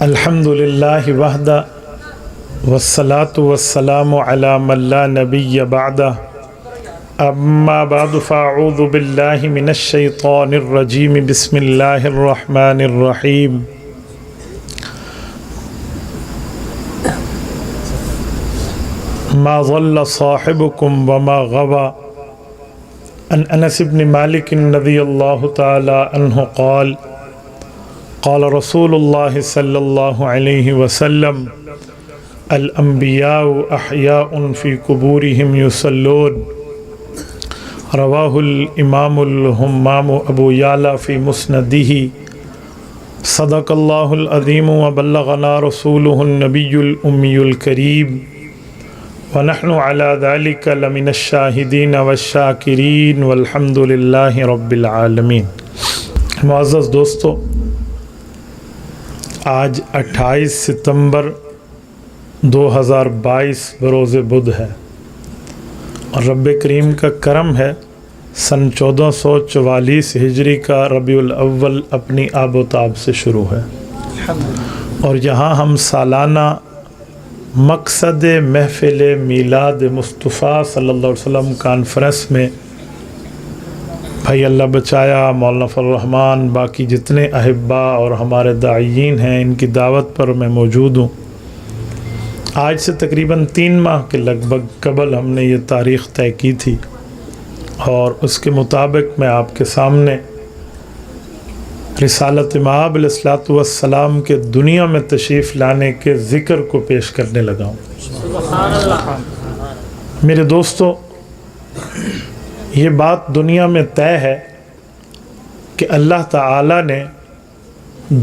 الحمدللہ وحدہ والصلاة والسلام علی من لا نبی بعدہ اما بعد فاعوذ باللہ من الشیطان الرجیم بسم اللہ الرحمن الرحیم ما ضل صاحبکم وما غوى عن انس بن مالک رضی اللہ تعالی عنہ قال قال رسول اللہ صلی اللہ علیہ وسلم الانبیاء احیاء فی قبورہم یصلون رواہ الامام الہمام ابو یعلا فی مسندہ صدق اللہ العظیم وبلغنا رسولہ النبی الامی الکریم ونحن علی ذلک لمن الشاہدین والشاکرین والحمد للہ رب العالمین۔ معزز دوستو، آج 28 ستمبر 2022 بروز بدھ ہے اور رب کریم کا کرم ہے سن 1444 ہجری کا ربیع الاول اپنی آب و تاب سے شروع ہے اور یہاں ہم سالانہ مقصد محفل میلاد مصطفیٰ صلی اللہ علیہ وسلم کانفرنس میں بھائی اللہ بچایا، مولانا فضل الرحمان، باقی جتنے احبا اور ہمارے داعیین ہیں، ان کی دعوت پر میں موجود ہوں۔ آج سے تقریباً 3 ماہ کے لگ بھگ قبل ہم نے یہ تاریخ طے کی تھی اور اس کے مطابق میں آپ کے سامنے رسالت مآب علیہ الصلوۃ والسلام کے دنیا میں تشریف لانے کے ذکر کو پیش کرنے لگا ہوں۔ سبحان اللہ۔ میرے دوستو، یہ بات دنیا میں طے ہے کہ اللہ تعالیٰ نے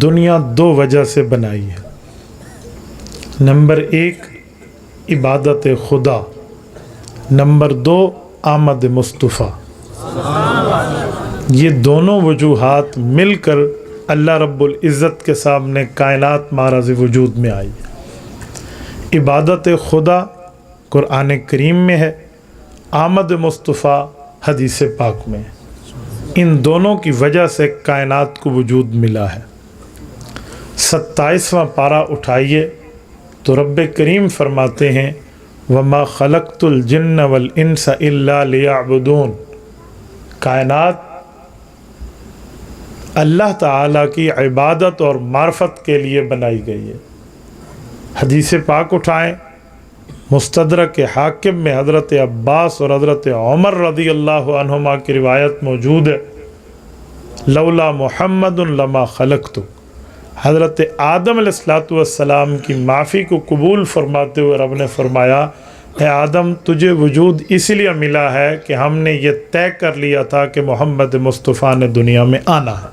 دنیا 2 وجہ سے بنائی ہے۔ نمبر 1 عبادت خدا، نمبر 2 آمد مصطفیٰ۔ یہ دونوں وجوہات مل کر اللہ رب العزت کے سامنے کائنات ماراز وجود میں آئی۔ عبادت خدا قرآن کریم میں ہے، آمد مصطفیٰ حدیث پاک میں۔ ان دونوں کی وجہ سے کائنات کو وجود ملا ہے۔ 27واں پارہ اٹھائیے تو رب کریم فرماتے ہیں وَمَا خَلَقْتُ الْجِنَّ وَالْإِنسَ إِلَّا لِيَعْبُدُونَ۔ کائنات اللہ تعالیٰ کی عبادت اور معرفت کے لیے بنائی گئی ہے۔ حدیث پاک اٹھائیں، مستدرک حاکم میں حضرت عباس اور حضرت عمر رضی اللہ عنہما کی روایت موجود ہے، لولا محمد لما خلقت۔ حضرت آدم علیہ السلام کی معافی کو قبول فرماتے ہوئے رب نے فرمایا اے آدم، تجھے وجود اس لیے ملا ہے کہ ہم نے یہ طے کر لیا تھا کہ محمد مصطفیٰ نے دنیا میں آنا ہے۔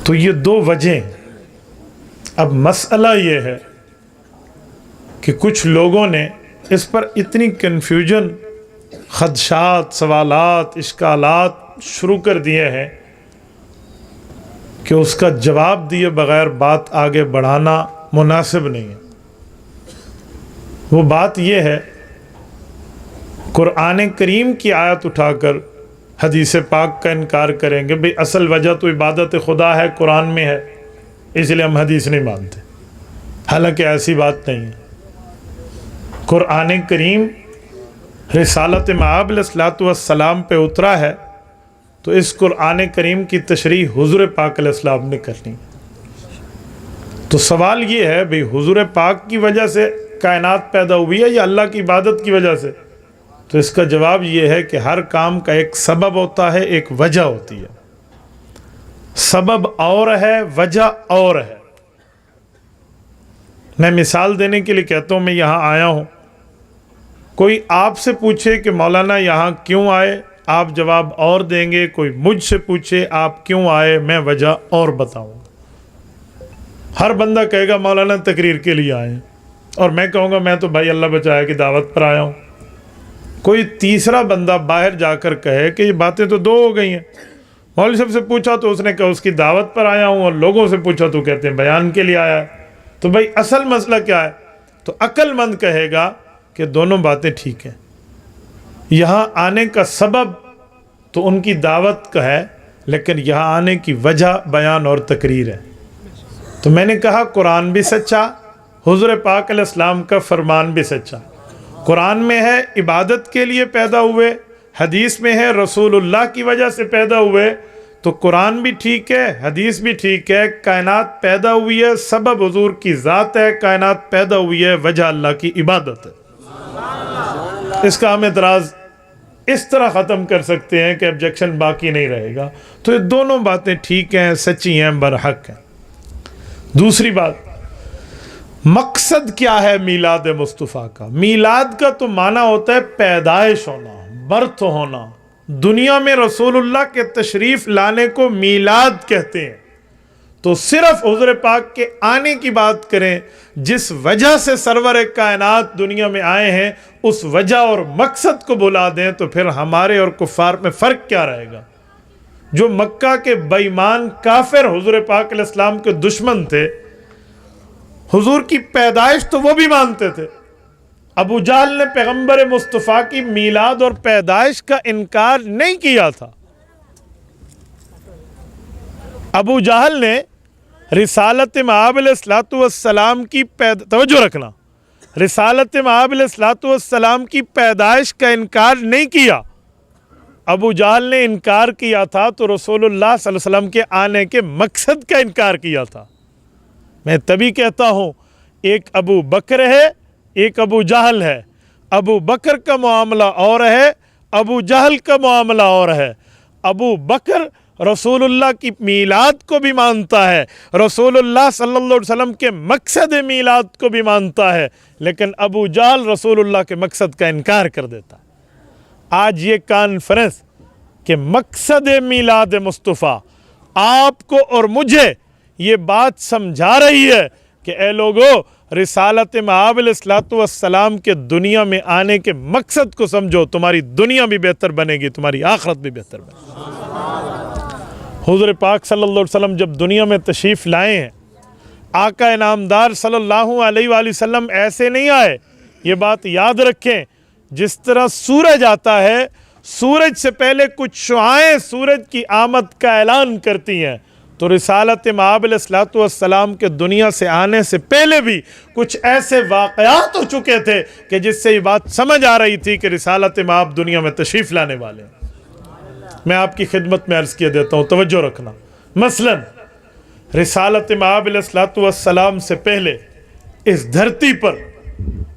تو یہ 2 وجہیں۔ اب مسئلہ یہ ہے کہ کچھ لوگوں نے اس پر اتنی کنفیوژن، خدشات، سوالات، اشکالات شروع کر دیے ہیں کہ اس کا جواب دیے بغیر بات آگے بڑھانا مناسب نہیں ہے۔ وہ بات یہ ہے، قرآن کریم کی آیت اٹھا کر حدیث پاک کا انکار کریں گے، بھئی اصل وجہ تو عبادت خدا ہے، قرآن میں ہے، اس لیے ہم حدیث نہیں مانتے۔ حالانکہ ایسی بات نہیں ہے۔ قرآن کریم رسالت مآب علیہ السلام پہ اترا ہے تو اس قرآن کریم کی تشریح حضور پاک علیہ السلام نے کرنی۔ تو سوال یہ ہے بھئی حضور پاک کی وجہ سے کائنات پیدا ہوئی ہے یا اللہ کی عبادت کی وجہ سے؟ تو اس کا جواب یہ ہے کہ ہر کام کا ایک سبب ہوتا ہے، ایک وجہ ہوتی ہے۔ سبب اور ہے، وجہ اور ہے۔ میں مثال دینے کے لیے کہتا ہوں، میں یہاں آیا ہوں، کوئی آپ سے پوچھے کہ مولانا یہاں کیوں آئے، آپ جواب اور دیں گے۔ کوئی مجھ سے پوچھے آپ کیوں آئے، میں وجہ اور بتاؤں۔ ہر بندہ کہے گا مولانا تقریر کے لیے آئے، اور میں کہوں گا میں تو بھائی اللہ بچایا کی دعوت پر آیا ہوں۔ کوئی تیسرا بندہ باہر جا کر کہے کہ یہ باتیں تو 2 ہو گئی ہیں، مولوی صاحب سے پوچھا تو اس نے کہا اس کی دعوت پر آیا ہوں، اور لوگوں سے پوچھا تو کہتے ہیں بیان کے لیے آیا ہے۔ تو بھائی اصل مسئلہ کیا ہے؟ تو عقل مند کہے گا کہ دونوں باتیں ٹھیک ہیں۔ یہاں آنے کا سبب تو ان کی دعوت کا ہے، لیکن یہاں آنے کی وجہ بیان اور تقریر ہے۔ تو میں نے کہا قرآن بھی سچا، حضور پاک علیہ السلام کا فرمان بھی سچا۔ قرآن میں ہے عبادت کے لیے پیدا ہوئے، حدیث میں ہے رسول اللہ کی وجہ سے پیدا ہوئے، تو قرآن بھی ٹھیک ہے، حدیث بھی ٹھیک ہے، کائنات پیدا ہوئی ہے سبب حضور کی ذات ہے، کائنات پیدا ہوئی ہے وجہ اللہ کی عبادت ہے۔ اس کا ہم اعتراض اس طرح ختم کر سکتے ہیں کہ objection باقی نہیں رہے گا۔ تو یہ دونوں باتیں ٹھیک ہیں، سچی ہیں، برحق ہیں۔ دوسری بات، مقصد کیا ہے میلاد مصطفیٰ کا؟ میلاد کا تو معنی ہوتا ہے پیدائش ہونا، برتھ ہونا۔ دنیا میں رسول اللہ کے تشریف لانے کو میلاد کہتے ہیں۔ تو صرف حضور پاک کے آنے کی بات کریں، جس وجہ سے سرور کائنات دنیا میں آئے ہیں اس وجہ اور مقصد کو بلا دیں تو پھر ہمارے اور کفار میں فرق کیا رہے گا؟ جو مکہ کے بے ایمان کافر حضور پاک علیہ السلام کے دشمن تھے، حضور کی پیدائش تو وہ بھی مانتے تھے۔ ابو جہل نے پیغمبر مصطفیٰ کی میلاد اور پیدائش کا انکار نہیں کیا تھا۔ ابو جہل نے رسالت مآب علیہ السلام کی توجہ رکھنا، رسالت مآب علیہ السلام کی پیدائش کا انکار نہیں کیا۔ ابو جہل نے انکار کیا تھا تو رسول اللہ صلی اللہ علیہ وسلم کے آنے کے مقصد کا انکار کیا تھا۔ میں تبھی کہتا ہوں ایک ابو بکر ہے، ایک ابو جہل ہے۔ ابو بکر کا معاملہ اور ہے، ابو جہل کا معاملہ اور ہے۔ ابو بکر رسول اللہ کی میلاد کو بھی مانتا ہے، رسول اللہ صلی اللہ علیہ وسلم کے مقصد میلاد کو بھی مانتا ہے، لیکن ابو جہل رسول اللہ کے مقصد کا انکار کر دیتا ہے۔ آج یہ کانفرنس کہ مقصد میلاد مصطفیٰ آپ کو اور مجھے یہ بات سمجھا رہی ہے کہ اے لوگو، رسالت مآب علیہ السلام کے دنیا میں آنے کے مقصد کو سمجھو، تمہاری دنیا بھی بہتر بنے گی، تمہاری آخرت بھی بہتر بنے گی۔ حضور پاک صلی اللہ علیہ وسلم جب دنیا میں تشریف لائے ہیں، آقا انعامدار صلی اللہ علیہ وآلہ وسلم ایسے نہیں آئے۔ یہ بات یاد رکھیں، جس طرح سورج آتا ہے، سورج سے پہلے کچھ شعاعیں سورج کی آمد کا اعلان کرتی ہیں، تو رسالت مآب علیہ السلام کے دنیا سے آنے سے پہلے بھی کچھ ایسے واقعات ہو چکے تھے کہ جس سے یہ بات سمجھ آ رہی تھی کہ رسالت مآب دنیا میں تشریف لانے والے ہیں۔ میں آپ کی خدمت میں عرض کیے دیتا ہوں، توجہ رکھنا۔ مثلا رسالت مآب علیہ السلام سے پہلے اس دھرتی پر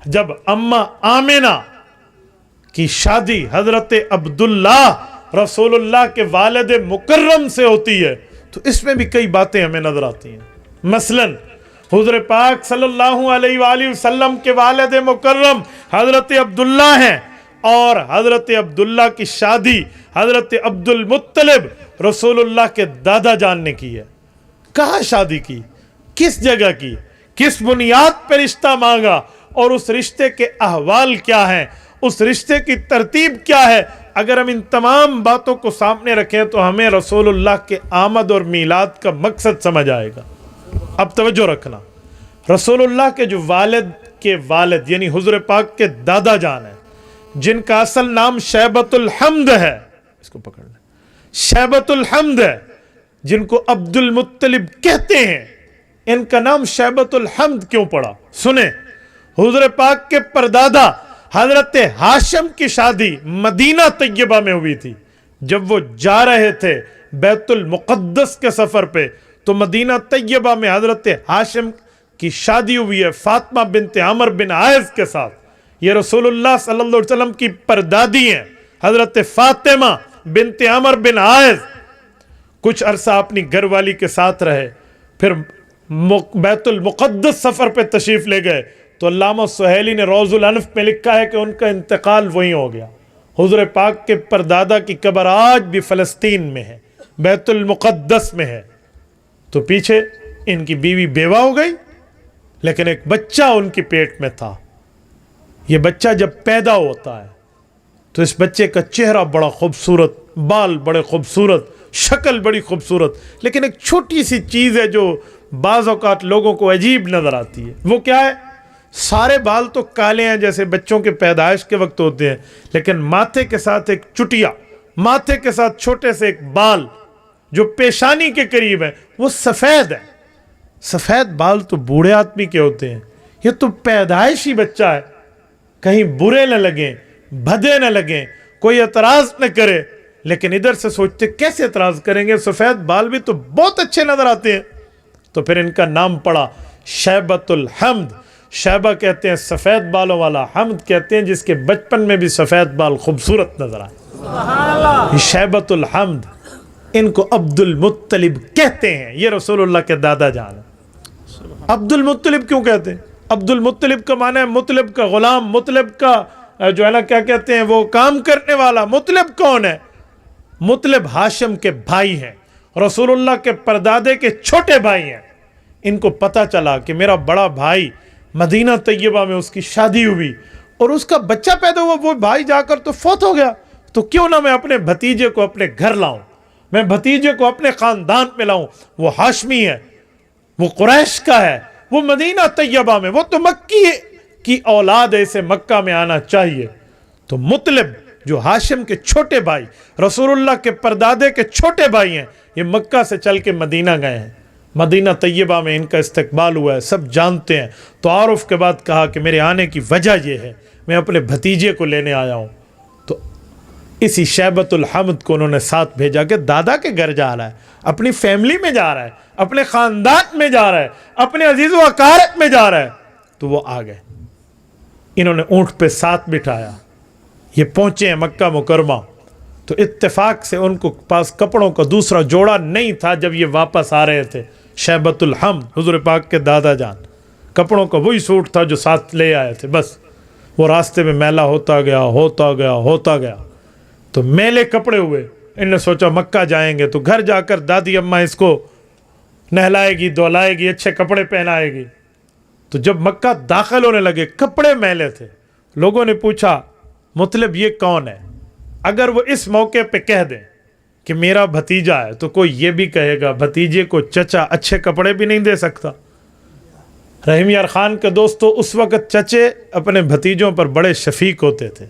جب اماں آمنہ کی شادی حضرت عبداللہ رسول اللہ کے والد مکرم سے ہوتی ہے، تو اس میں بھی کئی باتیں ہمیں نظر آتی ہیں۔ مثلا حضور پاک صلی اللہ علیہ وآلہ وسلم کے والد مکرم حضرت عبداللہ ہیں، اور حضرت عبداللہ کی شادی حضرت عبد المطلب رسول اللہ کے دادا جان نے کی ہے۔ کہاں شادی کی، کس جگہ کی، کس بنیاد پر رشتہ مانگا، اور اس رشتے کے احوال کیا ہیں، اس رشتے کی ترتیب کیا ہے؟ اگر ہم ان تمام باتوں کو سامنے رکھیں تو ہمیں رسول اللہ کے آمد اور میلاد کا مقصد سمجھ آئے گا۔ اب توجہ رکھنا، رسول اللہ کے جو والد کے والد یعنی حضور پاک کے دادا جان ہیں، جن کا اصل نام شیبۃ الحمد ہے، اس کو پکڑ لیں، شیبۃ الحمد ہے، جن کو عبد المطلب کہتے ہیں، ان کا نام شیبۃ الحمد کیوں پڑا؟ سنیں، حضور پاک کے پردادا حضرت ہاشم کی شادی مدینہ طیبہ میں ہوئی تھی۔ جب وہ جا رہے تھے بیت المقدس کے سفر پہ، تو مدینہ طیبہ میں حضرت ہاشم کی شادی ہوئی ہے فاطمہ بنت عمر بن عائز کے ساتھ۔ یہ رسول اللہ صلی اللہ علیہ وسلم کی پردادی ہیں، حضرت فاطمہ بنت عمر بن عائز۔ کچھ عرصہ اپنی گھر والی کے ساتھ رہے، پھر بیت المقدس سفر پہ تشریف لے گئے، تو علامہ سہیلی نے روض الانف میں لکھا ہے کہ ان کا انتقال وہیں ہو گیا۔ حضور پاک کے پردادا کی قبر آج بھی فلسطین میں ہے، بیت المقدس میں ہے۔ تو پیچھے ان کی بیوی بیوہ ہو گئی، لیکن ایک بچہ ان کے پیٹ میں تھا۔ یہ بچہ جب پیدا ہوتا ہے تو اس بچے کا چہرہ بڑا خوبصورت، بال بڑے خوبصورت، شکل بڑی خوبصورت، لیکن ایک چھوٹی سی چیز ہے جو بعض اوقات لوگوں کو عجیب نظر آتی ہے۔ وہ کیا ہے؟ سارے بال تو کالے ہیں جیسے بچوں کے پیدائش کے وقت ہوتے ہیں، لیکن ماتھے کے ساتھ ایک چٹیا، ماتھے کے ساتھ چھوٹے سے ایک بال جو پیشانی کے قریب ہے، وہ سفید ہے۔ سفید بال تو بوڑھے آدمی کے ہوتے ہیں، یہ تو پیدائشی بچہ ہے، کہیں برے نہ لگیں، بھدے نہ لگیں، کوئی اعتراض نہ کرے. لیکن ادھر سے سوچتے کیسے اعتراض کریں گے، سفید بال بھی تو بہت اچھے نظر آتے ہیں. تو پھر ان کا نام پڑا شیبۃ الحمد. شیبہ کہتے ہیں سفید بالوں والا، حمد کہتے ہیں جس کے بچپن میں بھی سفید بال خوبصورت نظر آئے. یہ شیبۃ الحمد. ان کو عبد المطلب کہتے ہیں، یہ رسول اللہ کے دادا جان ہیں. عبد المطلب کیوں کہتے ہیں؟ عبد المطلب کا معنی ہے مطلب کا غلام، مطلب کا جو ہے نا کیا کہتے ہیں وہ کام کرنے والا. مطلب کون ہے؟ مطلب ہاشم کے بھائی ہیں، رسول اللہ کے پردادے کے چھوٹے بھائی ہیں. ان کو پتہ چلا کہ میرا بڑا بھائی مدینہ طیبہ میں اس کی شادی ہوئی اور اس کا بچہ پیدا ہوا، وہ بھائی جا کر تو فوت ہو گیا، تو کیوں نہ میں اپنے بھتیجے کو اپنے گھر لاؤں، میں بھتیجے کو اپنے خاندان میں لاؤں. وہ ہاشمی ہے، وہ قریش کا ہے، وہ مدینہ طیبہ میں، وہ تو مکی کی اولاد ہے، اسے مکہ میں آنا چاہیے. تو مطلب جو ہاشم کے چھوٹے بھائی، رسول اللہ کے پردادے کے چھوٹے بھائی ہیں، یہ مکہ سے چل کے مدینہ گئے ہیں. مدینہ طیبہ میں ان کا استقبال ہوا ہے، سب جانتے ہیں. تعارف کے بعد کہا کہ میرے آنے کی وجہ یہ ہے، میں اپنے بھتیجے کو لینے آیا ہوں. تو اسی شیبۃ الحمد کو انہوں نے ساتھ بھیجا کہ دادا کے گھر جا رہا ہے، اپنی فیملی میں جا رہا ہے، اپنے خاندان میں جا رہا ہے، اپنے عزیز و اقارب میں جا رہا ہے. تو وہ آ گئے، انہوں نے اونٹ پہ ساتھ بٹھایا. یہ پہنچے ہیں مکہ مکرمہ. تو اتفاق سے ان کو پاس کپڑوں کا دوسرا جوڑا نہیں تھا جب یہ واپس آ رہے تھے. شیبۃ الحمد حضور پاک کے دادا جان، کپڑوں کا وہی سوٹ تھا جو ساتھ لے آئے تھے. بس وہ راستے میں میلا ہوتا گیا. تو میلے کپڑے ہوئے. ان نے سوچا مکہ جائیں گے تو گھر جا کر دادی اماں اس کو نہلائے گی، دھلائے گی، اچھے کپڑے پہنائے گی. تو جب مکہ داخل ہونے لگے کپڑے میلے تھے. لوگوں نے پوچھا مطلب یہ کون ہے؟ اگر وہ اس موقع پہ کہہ دیں کہ میرا بھتیجا ہے تو کوئی یہ بھی کہے گا بھتیجے کو چچا اچھے کپڑے بھی نہیں دے سکتا. رحیم یار خان کے دوستو، اس وقت چچے اپنے بھتیجوں پر بڑے شفیق ہوتے تھے،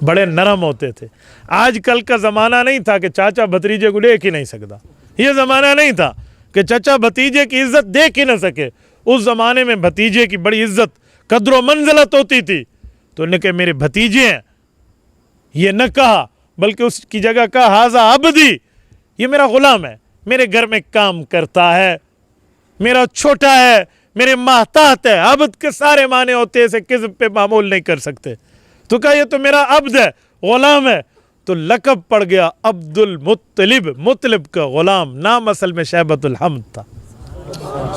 بڑے نرم ہوتے تھے. آج کل کا زمانہ نہیں تھا کہ چاچا بھتیجے کو دیکھ ہی نہیں سکتا. یہ زمانہ نہیں تھا کہ چچا بھتیجے کی عزت دیکھ ہی نہ سکے. اس زمانے میں بھتیجے کی بڑی عزت، قدر و منزلت ہوتی تھی. تو انہوں نے کہا میرے بھتیجے ہیں. یہ نہ کہا بلکہ اس کی جگہ کہا ھذا عبدی، یہ میرا غلام ہے، میرے گھر میں کام کرتا ہے، میرا چھوٹا ہے، میرے محتاط ہے. عبد کے سارے معنی ہوتے ہیں، اسے کذب پہ معمول نہیں کر سکتے. تو کہا یہ تو میرا عبد ہے، غلام ہے. تو لقب پڑ گیا عبد المطلب، مطلب کا غلام. نام اصل میں شیبۃ الحمد تھا.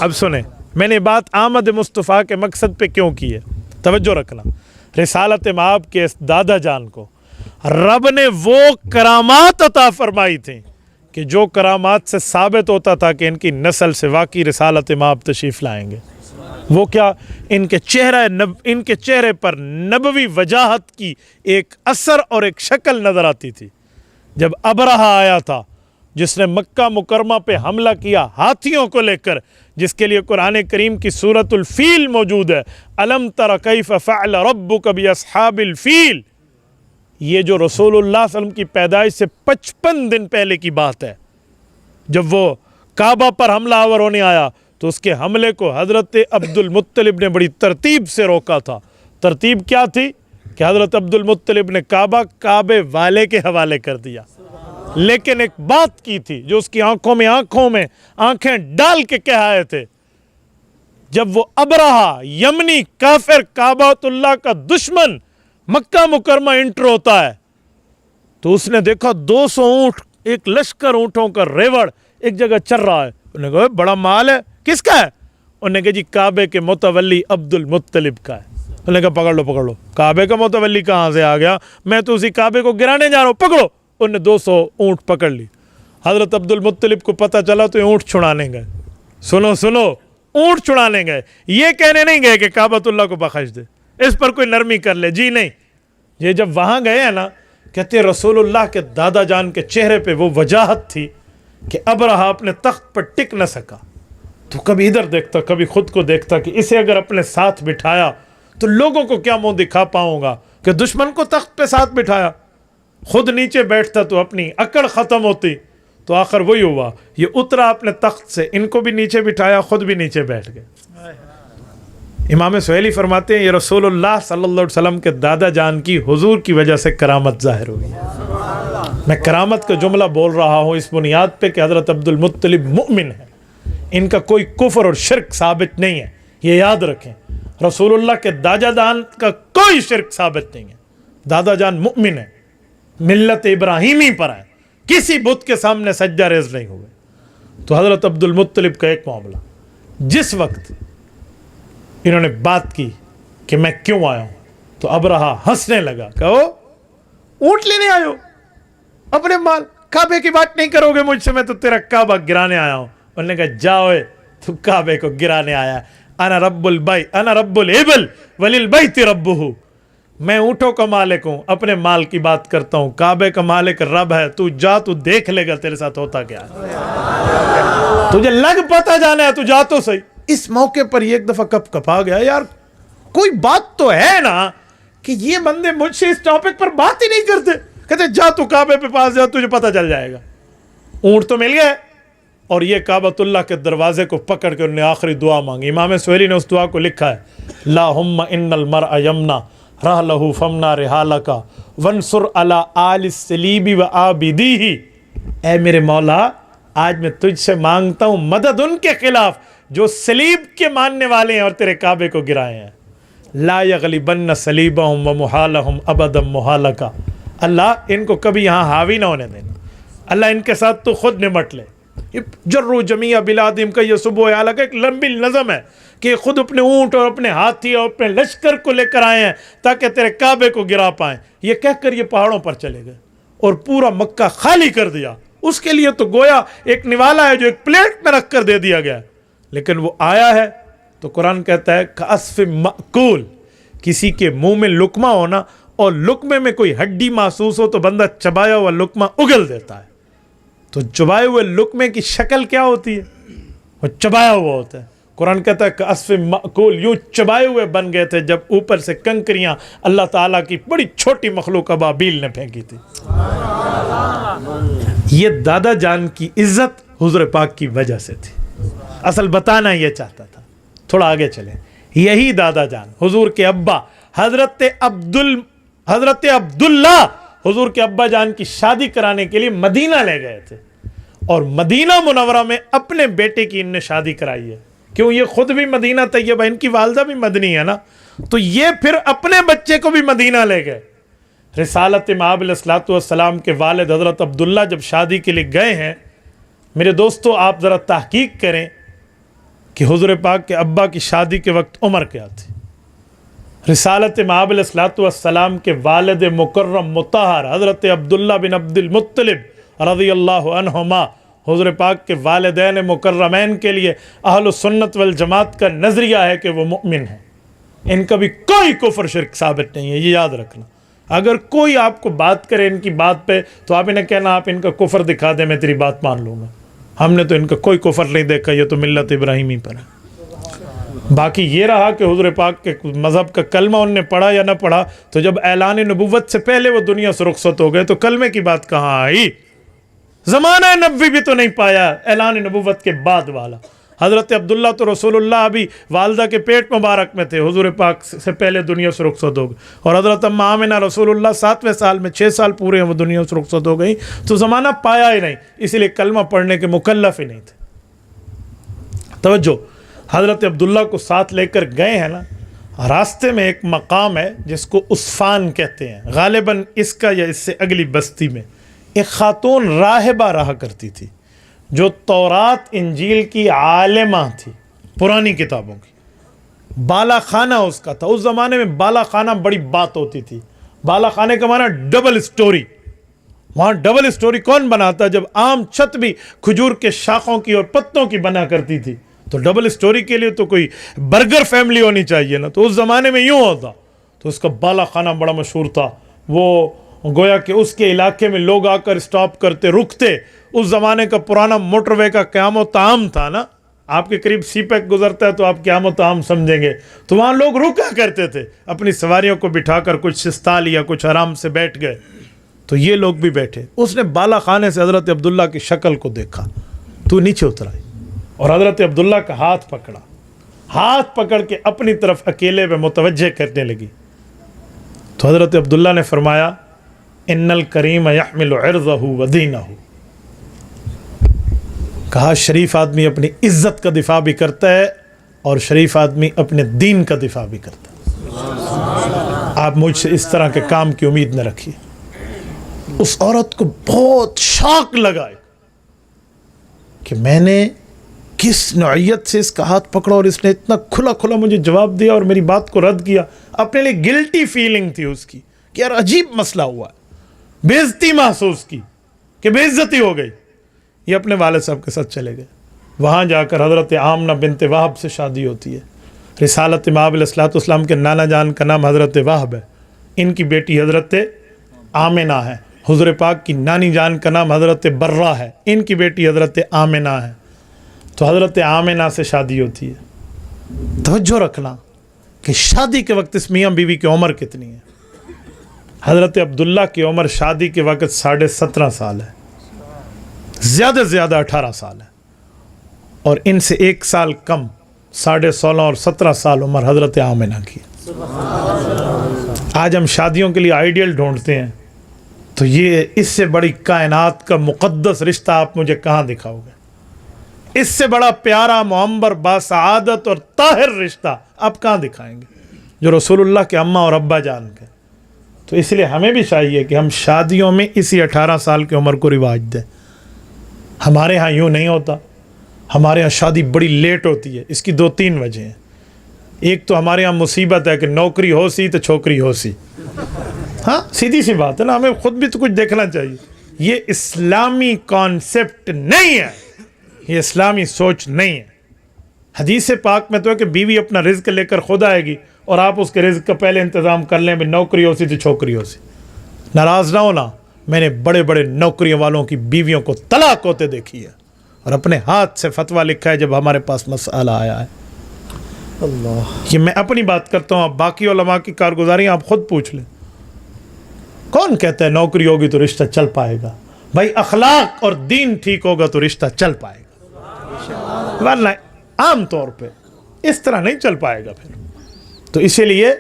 اب سنیں، میں نے بات آمد مصطفیٰ کے مقصد پہ کیوں کی ہے، توجہ رکھنا. رسالت مآب کے اس دادا جان کو رب نے وہ کرامات عطا فرمائی تھیں کہ جو کرامات سے ثابت ہوتا تھا کہ ان کی نسل سے واقعی رسالت مآب تشریف لائیں گے. وہ کیا؟ ان کے چہرے پر نبوی وجاہت کی ایک اثر اور ایک شکل نظر آتی تھی. جب ابرہہ آیا تھا جس نے مکہ مکرمہ پہ حملہ کیا ہاتھیوں کو لے کر، جس کے لیے قرآن کریم کی سورۃ الفیل موجود ہے، الم تر کیف فعل ربک باصحاب الفیل. یہ جو رسول اللہ صلی اللہ علیہ وسلم کی پیدائش سے 55 دن پہلے کی بات ہے. جب وہ کعبہ پر حملہ آور ہونے آیا تو اس کے حملے کو حضرت عبد المطلب نے بڑی ترتیب سے روکا تھا. ترتیب کیا تھی کہ حضرت عبد المطلب نے کعبے والے کے حوالے کر دیا. لیکن ایک بات کی تھی جو اس کی آنکھوں میں آنکھیں ڈال کے کہہ آئے تھے. جب وہ ابرہہ یمنی کافر کعبۃ اللہ کا دشمن مکہ مکرمہ انٹر ہوتا ہے تو اس نے دیکھا 200 اونٹ، ایک لشکر اونٹوں کا ریوڑ ایک جگہ چل رہا ہے. انہوں نے کہا بڑا مال ہے، کس کا ہے؟ انہوں نے کہا جی کعبے کے متولی عبد المطلب کا ہے. انہوں نے کہا پکڑ لو. کعبے کا متولی کہاں سے آ گیا؟ میں تو اسی کعبے کو گرانے جا رہا ہوں، پکڑو. انہوں نے 200 اونٹ پکڑ لی. حضرت عبد المطلب کو پتہ چلا تو یہ اونٹ چھڑانے گئے. سنو اونٹ چھڑانے گئے، یہ کہنے نہیں گئے کہ کعبۃ اللہ کو بخش دے، اس پر کوئی نرمی کر لے. جی نہیں. یہ جب وہاں گئے ہیں نا، کہتے رسول اللہ کے دادا جان کے چہرے پہ وہ وجاہت تھی کہ ابرہہ اپنے تخت پر ٹک نہ سکا. تو کبھی ادھر دیکھتا، کبھی خود کو دیکھتا کہ اسے اگر اپنے ساتھ بٹھایا تو لوگوں کو کیا منہ دکھا پاؤں گا کہ دشمن کو تخت پہ ساتھ بٹھایا. خود نیچے بیٹھتا تو اپنی اکڑ ختم ہوتی. تو آخر وہی ہوا, یہ اترا اپنے تخت سے, ان کو بھی نیچے بٹھایا, خود بھی نیچے بیٹھ گئے. امام سہیلی فرماتے ہیں یہ رسول اللہ صلی اللہ علیہ وسلم کے دادا جان کی حضور کی وجہ سے کرامت ظاہر ہوئی. میں کرامت کا جملہ بول رہا ہوں اس بنیاد پہ کہ حضرت عبد المطلب مؤمن ہے, ان کا کوئی کفر اور شرک ثابت نہیں ہے, یہ یاد رکھیں. رسول اللہ کے دادا جان کا کوئی شرک ثابت نہیں ہے, دادا جان مؤمن ہے, ملت ابراہیمی پر ہے, کسی بت کے سامنے سجدہ ریز نہیں ہوئے. تو حضرت عبد المطلب کا ایک معاملہ, جس وقت انہوں نے بات کی کہ میں کیوں آیا ہوں, تو ابرہا ہنسنے لگا, کہو اونٹ لینے آئے ہو, اپنے مال, کعبے کی بات نہیں کرو گے مجھ سے, میں تو تیرا کعبہ گرانے آیا ہوں. انہوں نے کہا جاؤ تو کعبے کو گرانے آیا, انا رب البیت انا رب الابل وللبیت ربہ, میں اونٹوں کا مالک ہوں, اپنے مال کی بات کرتا ہوں, کعبے کا مالک رب ہے, تو جا, تو دیکھ لے گا تیرے ساتھ ہوتا کیا ہے, تجھے لگ پتا جانا ہے, تو جا تو صحیح. اس موقع پر یہ ایک دفعہ کپ کپا گیا, یار کوئی بات تو ہے نا کہ یہ بندے مجھ سے اس ٹاپک پر بات ہی نہیں کرتے. کہتے جا تو کعبے پہ پاس جا, تجھے پتا چل جائے گا. اونٹ تو مل گئے, اور یہ کعبۃ اللہ کے دروازے کو پکڑ کے انہوں نے آخری دعا مانگی. امام سہیلی نے اس دعا کو لکھا ہے, اللہم ان المرء یمنا رحلہ فمنا رحالک وانصر علی آل الصلیب و عابدیہ. اے میرے مولا, آج میں تجھ سے مانگتا ہوں مدد ان کے خلاف جو صلیب کے ماننے والے ہیں اور تیرے کعبے کو گرائے ہیں. لا یغلبن صلیبہم و محالہم ابدا محالکا. اللہ ان کو کبھی یہاں حاوی نہ ہونے دینا, اللہ ان کے ساتھ تو خود نمٹ لے. جرو جمیع بلادہم کا یہ صبح اعلیٰ کا ایک لمبی نظم ہے کہ خود اپنے اونٹ اور اپنے ہاتھی اور اپنے لشکر کو لے کر آئے ہیں تاکہ تیرے کعبے کو گرا پائیں. یہ کہہ کر یہ پہاڑوں پر چلے گئے اور پورا مکہ خالی کر دیا. اس کے لیے تو گویا ایک نوالا ہے جو ایک پلیٹ میں رکھ کر دے دیا گیا, لیکن وہ آیا ہے تو قرآن کہتا ہے کعصف مأکول, کسی کے منہ میں لقمہ ہونا اور لقمے میں کوئی ہڈی محسوس ہو تو بندہ چبایا ہوا لقمہ اگل دیتا ہے. تو چبائے ہوئے لقمے کی شکل کیا ہوتی ہے, وہ چبایا ہوا ہوتا ہے. قرآن کہتا ہے کعصف مأکول, یوں چبائے ہوئے بن گئے تھے جب اوپر سے کنکریاں اللہ تعالیٰ کی بڑی چھوٹی مخلوق ابابیل نے پھینکی تھی. یہ دادا جان کی عزت حضور پاک کی وجہ سے تھی. اصل بتانا یہ چاہتا تھا. تھوڑا آگے چلیں. یہی دادا جان حضور کے ابا حضرت عبداللہ حضور کے ابا جان کی شادی کرانے کے لیے مدینہ لے گئے تھے, اور مدینہ منورہ میں اپنے بیٹے کی ان نے شادی کرائی ہے. کیوں, یہ خود بھی مدینہ طیبہ, ان کی والدہ بھی مدنی ہے نا, تو یہ پھر اپنے بچے کو بھی مدینہ لے گئے. رسالت مآب علیہ الصلوۃ والسلام کے والد حضرت عبداللہ جب شادی کے لیے گئے ہیں, میرے دوستو آپ ذرا تحقیق کریں کہ حضور پاک کے ابا کی شادی کے وقت عمر کیا تھی. رسالت مآب علیہ الصلوۃ والسلام کے والد مکرم مطہر حضرت عبداللہ بن عبد المطلب رضی اللہ عنہما, حضور پاک کے والدین مکرمین کے لیے اہل سنت والجماعت کا نظریہ ہے کہ وہ مؤمن ہیں, ان کا بھی کوئی کفر شرک ثابت نہیں ہے. یہ یاد رکھنا, اگر کوئی آپ کو بات کرے ان کی بات پہ تو آپ انہیں کہنا آپ ان کا کفر دکھا دیں, میں تیری بات مان لوں گا. ہم نے تو ان کا کوئی کفر نہیں دیکھا, یہ تو ملت ابراہیمی پر ہے. باقی یہ رہا کہ حضور پاک کے مذہب کا کلمہ ان نے پڑھا یا نہ پڑھا, تو جب اعلان نبوت سے پہلے وہ دنیا سے رخصت ہو گئے تو کلمے کی بات کہاں آئی. زمانہ نبوی بھی تو نہیں پایا, اعلان نبوت کے بعد والا. حضرت عبداللہ تو رسول اللہ ابھی والدہ کے پیٹ مبارک میں تھے, حضور پاک سے پہلے دنیا سے رخصت ہو گئے, اور حضرت اماں آمنہ رسول اللہ 7ویں سال میں 6 سال پورے ہیں وہ دنیا سے رخصت ہو گئی, تو زمانہ پایا ہی نہیں, اسی لیے کلمہ پڑھنے کے مکلف ہی نہیں تھے. توجہ, حضرت عبداللہ کو ساتھ لے کر گئے ہیں نا, راستے میں ایک مقام ہے جس کو عصفان کہتے ہیں, غالباً اس کا یا اس سے اگلی بستی میں ایک خاتون راہبہ رہا کرتی تھی جو تورات انجیل کی عالمہ تھی, پرانی کتابوں کی. بالا خانہ اس کا تھا. اس زمانے میں بالا خانہ بڑی بات ہوتی تھی. بالا خانے کا معنی ڈبل سٹوری. وہاں ڈبل سٹوری کون بناتا, جب عام چھت بھی کھجور کے شاخوں کی اور پتوں کی بنا کرتی تھی, تو ڈبل سٹوری کے لیے تو کوئی برگر فیملی ہونی چاہیے نا, تو اس زمانے میں یوں ہوتا. تو اس کا بالا خانہ بڑا مشہور تھا. وہ گویا کہ اس کے علاقے میں لوگ آ کر سٹاپ کرتے, رکتے. اس زمانے کا پرانا موٹر وے کا قیام و طعام تھا نا, آپ کے قریب سی پیک گزرتا ہے تو آپ قیام و طعام سمجھیں گے, تو وہاں لوگ رکا کرتے تھے, اپنی سواریوں کو بٹھا کر کچھ شستہ لیا, کچھ آرام سے بیٹھ گئے. تو یہ لوگ بھی بیٹھے. اس نے بالا خانے سے حضرت عبداللہ کی شکل کو دیکھا تو نیچے اترا اور حضرت عبداللہ کا ہاتھ پکڑا, ہاتھ پکڑ کے اپنی طرف اکیلے میں متوجہ کرنے لگی. تو حضرت عبداللہ نے فرمایا ان الکریم یحمل عرضہ و دینہ, کہا شریف آدمی اپنی عزت کا دفاع بھی کرتا ہے اور شریف آدمی اپنے دین کا دفاع بھی کرتا ہے. آپ مجھ سے اس طرح کے کام کی امید نہ رکھیے. اس عورت کو بہت شاک لگا کہ میں نے کس نوعیت سے اس کا ہاتھ پکڑا اور اس نے اتنا کھلا کھلا مجھے جواب دیا اور میری بات کو رد کیا. اپنے لیے گلٹی فیلنگ تھی اس کی کہ یار عجیب مسئلہ ہوا ہے, بے عزتی محسوس کی کہ بے عزتی ہو گئی. یہ اپنے والد صاحب کے ساتھ چلے گئے. وہاں جا کر حضرت آمنہ بنت وہب سے شادی ہوتی ہے. رسالت امام علیہ الصلوۃ والسلام کے نانا جان کا نام حضرت وہب ہے, ان کی بیٹی حضرت آمنہ ہے. حضور پاک کی نانی جان کا نام حضرت برہ ہے, ان کی بیٹی حضرت آمنہ ہے. تو حضرت آمنہ سے شادی ہوتی ہے. توجہ رکھنا کہ شادی کے وقت اس میاں بیوی کی عمر کتنی ہے. حضرت عبداللہ کی عمر شادی کے وقت 17.5 سال ہے, زیادہ سے زیادہ 18 سال ہے, اور ان سے 1 سال کم 16.5 اور 17 سال عمر حضرت آمنہ کی. آج ہم شادیوں کے لیے آئیڈیل ڈھونڈتے ہیں, تو یہ اس سے بڑی کائنات کا مقدس رشتہ آپ مجھے کہاں دکھاؤ گے؟ اس سے بڑا پیارا معمر باسعادت اور طاہر رشتہ آپ کہاں دکھائیں گے جو رسول اللہ کے اماں اور ابا جان کے؟ تو اس لیے ہمیں بھی چاہیے کہ ہم شادیوں میں اسی 18 سال کی عمر کو رواج دیں. ہمارے ہاں یوں نہیں ہوتا. ہمارے ہاں شادی بڑی لیٹ ہوتی ہے. اس کی 2-3 وجہ ہیں. ایک تو ہمارے ہاں مصیبت ہے کہ نوکری ہو سی تو چھوکری ہو سی. ہاں سیدھی سی بات ہے نا, ہمیں خود بھی تو کچھ دیکھنا چاہیے. یہ اسلامی کانسیپٹ نہیں ہے, یہ اسلامی سوچ نہیں ہے. حدیث پاک میں تو ہے کہ بیوی اپنا رزق لے کر خود آئے گی اور آپ اس کے رزق کا پہلے انتظام کر لیں, بھی نوکری ہو سی تو چھوکری ہو سی. ناراض نہ ہونا, میں نے بڑے بڑے نوکریوں والوں کی بیویوں کو طلاق ہوتے دیکھی ہے اور اپنے ہاتھ سے فتویٰ لکھا ہے جب ہمارے پاس مسئلہ آیا ہے. اللہ, یہ میں اپنی بات کرتا ہوں, اب باقی علماء کی کارگزاری آپ خود پوچھ لیں. کون کہتا ہے نوکری ہوگی تو رشتہ چل پائے گا؟ بھائی اخلاق اور دین ٹھیک ہوگا تو رشتہ چل پائے گا, ورنہ عام طور پہ اس طرح نہیں چل پائے گا پھر. تو اسی لیے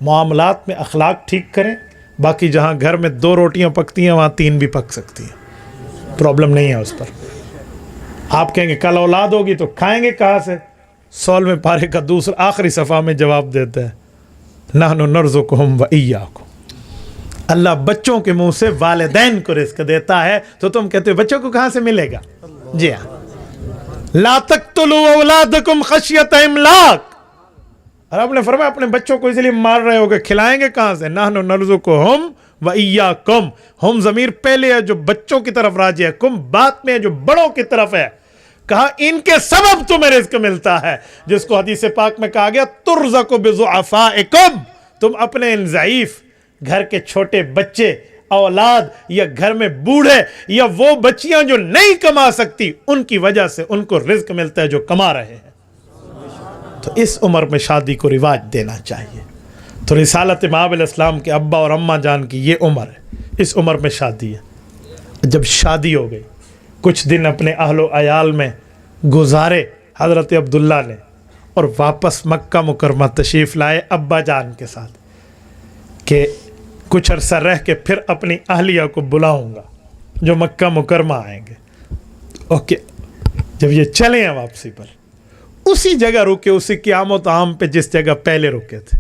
معاملات میں اخلاق ٹھیک کریں. باقی جہاں گھر میں 2 روٹیاں پکتی ہیں وہاں 3 بھی پک سکتی ہیں, پرابلم نہیں ہے اس پر. آپ کہیں گے کل اولاد ہوگی تو کھائیں گے کہاں سے؟ 16ویں پارے کا دوسرا آخری صفحہ میں جواب دیتا ہے نحن نرزقہم و ایاکم. اللہ بچوں کے منہ سے والدین کو رزق دیتا ہے, تو تم کہتے ہو بچوں کو کہاں سے ملے گا؟ جی ہاں, لا تقتلوا اولادکم خشیۃ املاق. اور آپ نے فرمایا اپنے بچوں کو اس لیے مار رہے ہو کہ کھلائیں گے کہاں سے؟ نحن نرزقہم و ایاکم. ہم ضمیر پہلے ہے جو بچوں کی طرف راجع ہے, کم بات میں ہے جو بڑوں کی طرف ہے. کہا ان کے سبب تمہیں رزق ملتا ہے, جس کو حدیث پاک میں کہا گیا ترزق بضعفائکم. تم اپنے ان ضعیف گھر کے چھوٹے بچے, اولاد, یا گھر میں بوڑھے, یا وہ بچیاں جو نہیں کما سکتی, ان کی وجہ سے ان کو رزق ملتا ہے جو کما رہے ہیں. تو اس عمر میں شادی کو رواج دینا چاہیے. تو رسالت امام علیہ السلام کے ابا اور اماں جان کی یہ عمر ہے, اس عمر میں شادی ہے. جب شادی ہو گئی, کچھ دن اپنے اہل و عیال میں گزارے حضرت عبداللہ نے, اور واپس مکہ مکرمہ تشریف لائے ابا جان کے ساتھ کہ کچھ عرصہ رہ کے پھر اپنی اہلیہ کو بلاؤں گا جو مکہ مکرمہ آئیں گے. اوکے, جب یہ چلے ہیں واپسی پر, اسی جگہ رکے, اسی قیام و طعام پہ جس جگہ پہلے رکے تھے,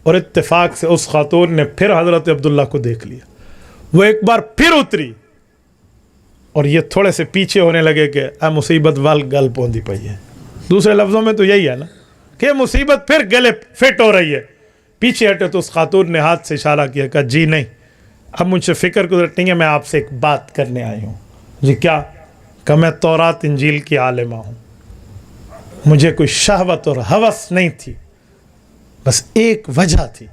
اور اتفاق سے اس خاتون نے پھر حضرت عبداللہ کو دیکھ لیا. وہ ایک بار پھر اتری اور یہ تھوڑے سے پیچھے ہونے لگے کہ اے مصیبت وال گل پوندی پئی ہے. دوسرے لفظوں میں تو یہی ہے نا کہ مصیبت پھر گلے فٹ ہو رہی ہے. پیچھے ہٹے تو اس خاتون نے ہاتھ سے اشارہ کیا, کہا جی نہیں, اب مجھ سے فکر گزرت نہیں ہے, میں آپ سے ایک بات کرنے آئی ہوں. جی کیا؟ کہ میں تورات انجیل کی عالمہ ہوں, مجھے کوئی شہوت اور ہوس نہیں تھی, بس ایک وجہ تھی,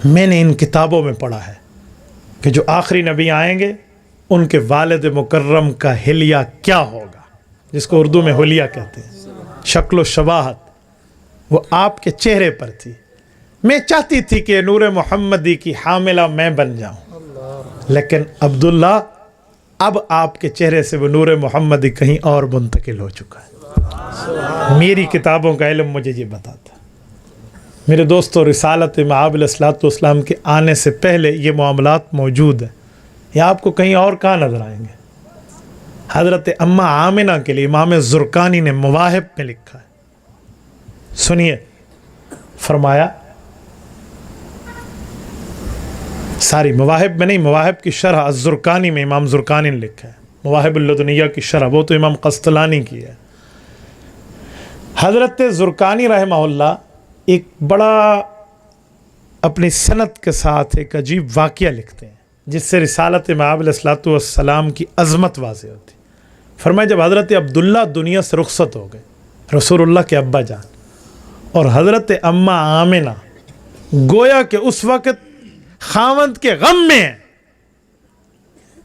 میں نے ان کتابوں میں پڑھا ہے کہ جو آخری نبی آئیں گے ان کے والد مکرم کا حلیہ کیا ہوگا, جس کو اردو میں حلیہ کہتے ہیں, شکل و شباہت, وہ آپ کے چہرے پر تھی. میں چاہتی تھی کہ نور محمدی کی حاملہ میں بن جاؤں، لیکن عبداللہ اب آپ کے چہرے سے وہ نور محمدی کہیں اور منتقل ہو چکا ہے۔ میری کتابوں کا علم مجھے یہ بتاتا ہے۔ میرے دوستو، رسالت مآب علیہ الصلوۃ والسلام کے آنے سے پہلے یہ معاملات موجود ہیں، یہ آپ کو کہیں اور کہاں نظر آئیں گے؟ حضرت اماں آمنہ کے لیے امام زرقانی نے مواہب میں لکھا ہے، سنیے، فرمایا، ساری مواہب میں نہیں، مواہب کی شرح الزرقانی میں امام زرقانی نے لکھا ہے، مواہب اللدنیہ کی شرح وہ تو امام قسطلانی کی ہے۔ حضرت زرقانی رحمہ اللہ ایک بڑا اپنی سند کے ساتھ ایک عجیب واقعہ لکھتے ہیں جس سے رسالت مآب علیہ الصلوۃ والسلام کی عظمت واضح ہوتی۔ فرمایا جب حضرت عبداللہ دنیا سے رخصت ہو گئے، رسول اللہ کے ابا جان، اور حضرت اماں آمنہ گویا کہ اس وقت خاوند کے غم میں ہیں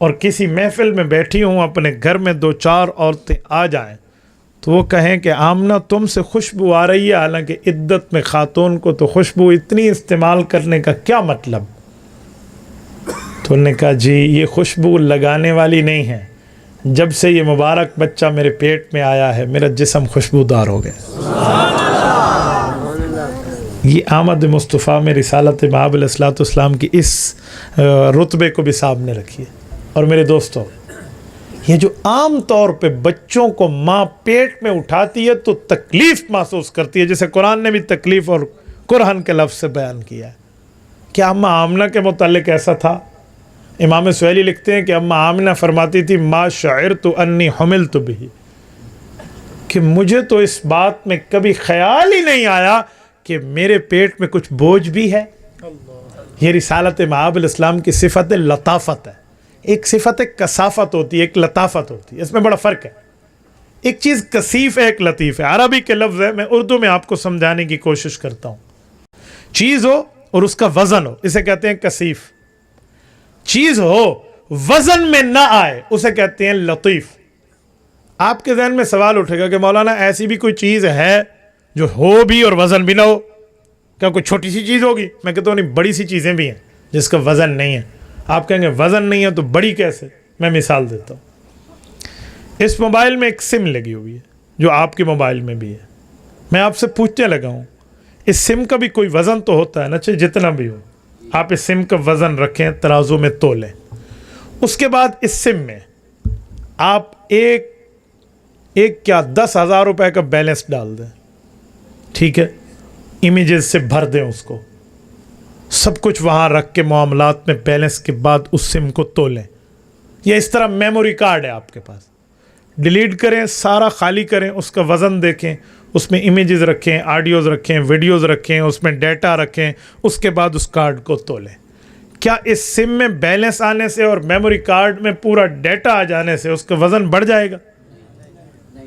اور کسی محفل میں بیٹھی ہوں، اپنے گھر میں دو چار عورتیں آ جائیں تو وہ کہیں کہ آمنہ تم سے خوشبو آ رہی ہے، حالانکہ عدت میں خاتون کو تو خوشبو اتنی استعمال کرنے کا کیا مطلب؟ تو انہوں نے کہا جی یہ خوشبو لگانے والی نہیں ہے، جب سے یہ مبارک بچہ میرے پیٹ میں آیا ہے میرا جسم خوشبودار ہو گیا۔ یہ آمد مصطفیٰ میں رسالت مآب علیہ الصلوۃ والسلام کی اس رتبے کو بھی سامنے رکھیے۔ اور میرے دوستو، یہ جو عام طور پہ بچوں کو ماں پیٹ میں اٹھاتی ہے تو تکلیف محسوس کرتی ہے، جیسے قرآن نے بھی تکلیف اور قرآن کے لفظ سے بیان کیا ہے۔ کیا اماں آمنہ کے متعلق ایسا تھا؟ امام سہیلی لکھتے ہیں کہ اماں آمنہ فرماتی تھی ما شعرت انی حملت بہ، کہ مجھے تو اس بات میں کبھی خیال ہی نہیں آیا کہ میرے پیٹ میں کچھ بوجھ بھی ہے۔ یہ رسالت مآب علیہ السلام کی صفت لطافت ہے۔ ایک صفت کثافت ہوتی ہے، ایک لطافت ہوتی ہے، اس میں بڑا فرق ہے۔ ایک چیز کثیف ہے، ایک لطیف ہے، عربی کے لفظ ہے، میں اردو میں آپ کو سمجھانے کی کوشش کرتا ہوں۔ چیز ہو اور اس کا وزن ہو، اسے کہتے ہیں کثیف۔ چیز ہو وزن میں نہ آئے، اسے کہتے ہیں لطیف۔ آپ کے ذہن میں سوال اٹھے گا کہ مولانا ایسی بھی کوئی چیز ہے جو ہو بھی اور وزن بھی نہ ہو؟ کیا کوئی چھوٹی سی چیز ہوگی؟ میں کہتا ہوں نہیں، بڑی سی چیزیں بھی ہیں جس کا وزن نہیں ہے۔ آپ کہیں گے وزن نہیں ہے تو بڑی کیسے؟ میں مثال دیتا ہوں۔ اس موبائل میں ایک سم لگی ہوئی ہے جو آپ کے موبائل میں بھی ہے۔ میں آپ سے پوچھنے لگا ہوں اس سم کا بھی کوئی وزن تو ہوتا ہے نا، چاہے جتنا بھی ہو۔ آپ اس سم کا وزن رکھیں، ترازو میں تولیں، اس کے بعد اس سم میں آپ ایک کیا 10,000 روپے کا بیلنس ڈال دیں، ٹھیک ہے، امیجز سے بھر دیں اس کو، سب کچھ وہاں رکھ کے معاملات میں بیلنس کے بعد اس سم کو تولیں۔ یہ اس طرح میموری کارڈ ہے آپ کے پاس، ڈیلیٹ کریں، سارا خالی کریں، اس کا وزن دیکھیں، اس میں امیجز رکھیں، آڈیوز رکھیں، ویڈیوز رکھیں، اس میں ڈیٹا رکھیں، اس کے بعد اس کارڈ کو تولیں۔ کیا اس سم میں بیلنس آنے سے اور میموری کارڈ میں پورا ڈیٹا آ جانے سے اس کا وزن بڑھ جائے گا؟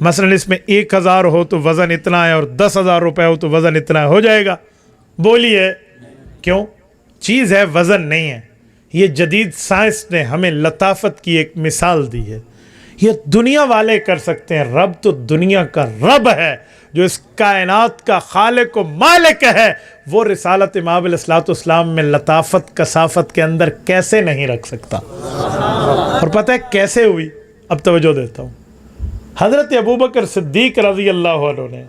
مثلا اس میں 1,000 ہو تو وزن اتنا ہے اور 10,000 روپے ہو تو وزن اتنا ہو جائے گا؟ بولیے کیوں؟ چیز ہے، وزن نہیں ہے۔ یہ جدید سائنس نے ہمیں لطافت کی ایک مثال دی ہے۔ یہ دنیا والے کر سکتے ہیں، رب تو دنیا کا رب ہے جو اس کائنات کا خالق و مالک ہے، وہ رسالت مآب علیہ الصلوۃ والسلام میں لطافت کثافت کے اندر کیسے نہیں رکھ سکتا؟ اور پتہ ہے کیسے ہوئی؟ اب توجہ دیتا ہوں۔ حضرت ابوبکر صدیق رضی اللہ عنہ نے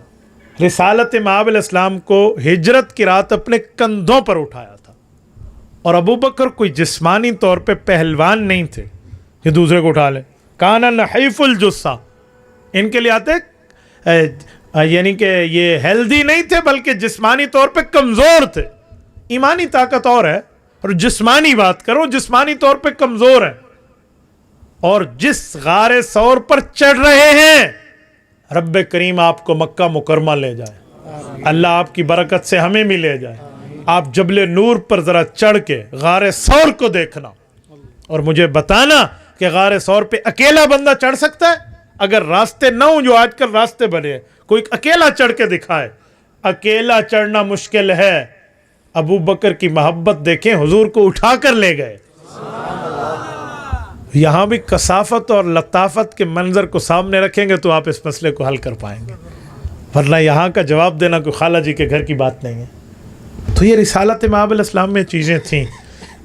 رسالت مآب علیہ السلام کو ہجرت کی رات اپنے کندھوں پر اٹھایا تھا، اور ابوبکر کوئی جسمانی طور پہ پہلوان نہیں تھے کہ دوسرے کو اٹھا لیں۔ کانا نحیف الجثہ، ان کے لیے آتے یعنی کہ یہ ہیلدی نہیں تھے بلکہ جسمانی طور پہ کمزور تھے۔ ایمانی طاقت اور ہے، اور جسمانی بات کرو، جسمانی طور پہ کمزور ہے۔ اور جس غار ثور پر چڑھ رہے ہیں، رب کریم آپ کو مکہ مکرمہ لے جائے، اللہ آپ کی برکت سے ہمیں بھی لے جائے۔ آپ جبل نور پر ذرا چڑھ کے غار ثور کو دیکھنا اور مجھے بتانا کہ غار ثور پہ اکیلا بندہ چڑھ سکتا ہے؟ اگر راستے نہ ہوں جو آج کل راستے بنے ہیں، کوئی اکیلا چڑھ کے دکھائے۔ اکیلا چڑھنا مشکل ہے۔ ابو بکر کی محبت دیکھیں، حضور کو اٹھا کر لے گئے۔ یہاں بھی کثافت اور لطافت کے منظر کو سامنے رکھیں گے تو آپ اس مسئلے کو حل کر پائیں گے، ورنہ یہاں کا جواب دینا کوئی خالہ جی کے گھر کی بات نہیں ہے۔ تو یہ رسالت مآب علیہ السلام میں چیزیں تھیں.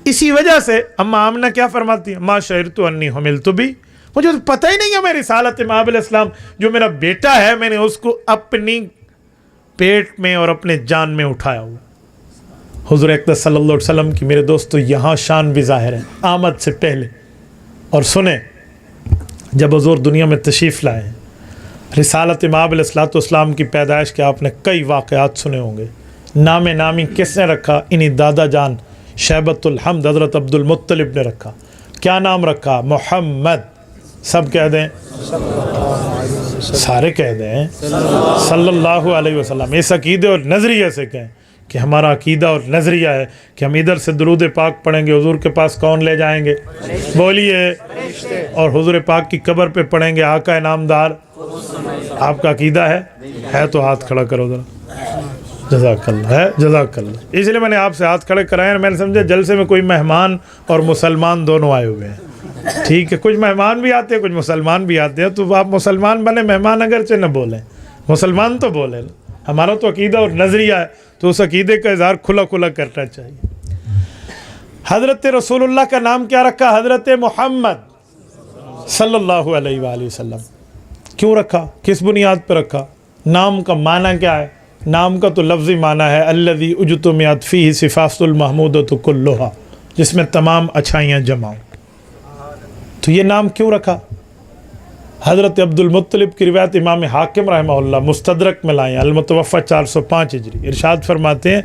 اسی وجہ سے اما آمنہ کیا فرماتی ہیں؟ ما شعرت انی حملت بھی، مجھے تو پتہ ہی نہیں ہے میں رسالت مآب علیہ السلام جو میرا بیٹا ہے میں نے اس کو اپنی پیٹ میں اور اپنے جان میں اٹھایا ہوا. حضور اقدس صلی اللہ علیہ وسلم کی میرے دوستو یہاں شان بھی ظاہر ہے آمد سے پہلے. اور سنیں جب حضور دنیا میں تشریف لائے ہیں، رسالت مآب علیہ السلام کی پیدائش کے آپ نے کئی واقعات سنے ہوں گے. نام نامی کس نے رکھا؟ انہی دادا جان شیبۃ الحمد حضرت عبد المطلب نے رکھا. کیا نام رکھا؟ محمد. سب کہہ دیں، سارے کہہ دیں صلی اللہ علیہ وسلم. اس عقیدے اور نظریے سے کہیں کہ ہمارا عقیدہ اور نظریہ ہے کہ ہم ادھر سے درود پاک پڑھیں گے، حضور کے پاس کون لے جائیں گے؟ بولیے. اور حضور پاک کی قبر پہ پڑھیں گے آقا نامدار. آپ کا عقیدہ ہے تو ہاتھ کھڑا کرو ذرا. جزاک اللہ ہے، جزاک اللہ. اس لیے میں نے آپ سے ہاتھ کھڑے کرائے ہیں. میں نے سمجھا جلسے میں کوئی مہمان اور مسلمان دونوں آئے ہوئے ہیں. ٹھیک ہے، کچھ مہمان بھی آتے ہیں کچھ مسلمان بھی آتے ہیں، تو آپ مسلمان بنے، مہمان اگرچہ نہ بولیں، مسلمان تو بولیں. ہمارا تو عقیدہ اور نظریہ ہے تو اس عقیدے کا اظہار کھلا کھلا کرنا چاہیے. حضرت رسول اللہ کا نام کیا رکھا؟ حضرت محمد صلی اللہ علیہ وآلہ وسلم. کیوں رکھا؟ کس بنیاد پہ رکھا؟ نام کا معنی کیا ہے؟ نام کا تو لفظی معنی ہے الذی اجتمعت فیہ صفات المحمودۃ کلھا، جس میں تمام اچھائیاں جمع. تو یہ نام کیوں رکھا؟ حضرت عبد المطلب کی روایت امام حاکم رحمہ اللہ مستدرک میں لائیں، المتوفی 405 ہجری. ارشاد فرماتے ہیں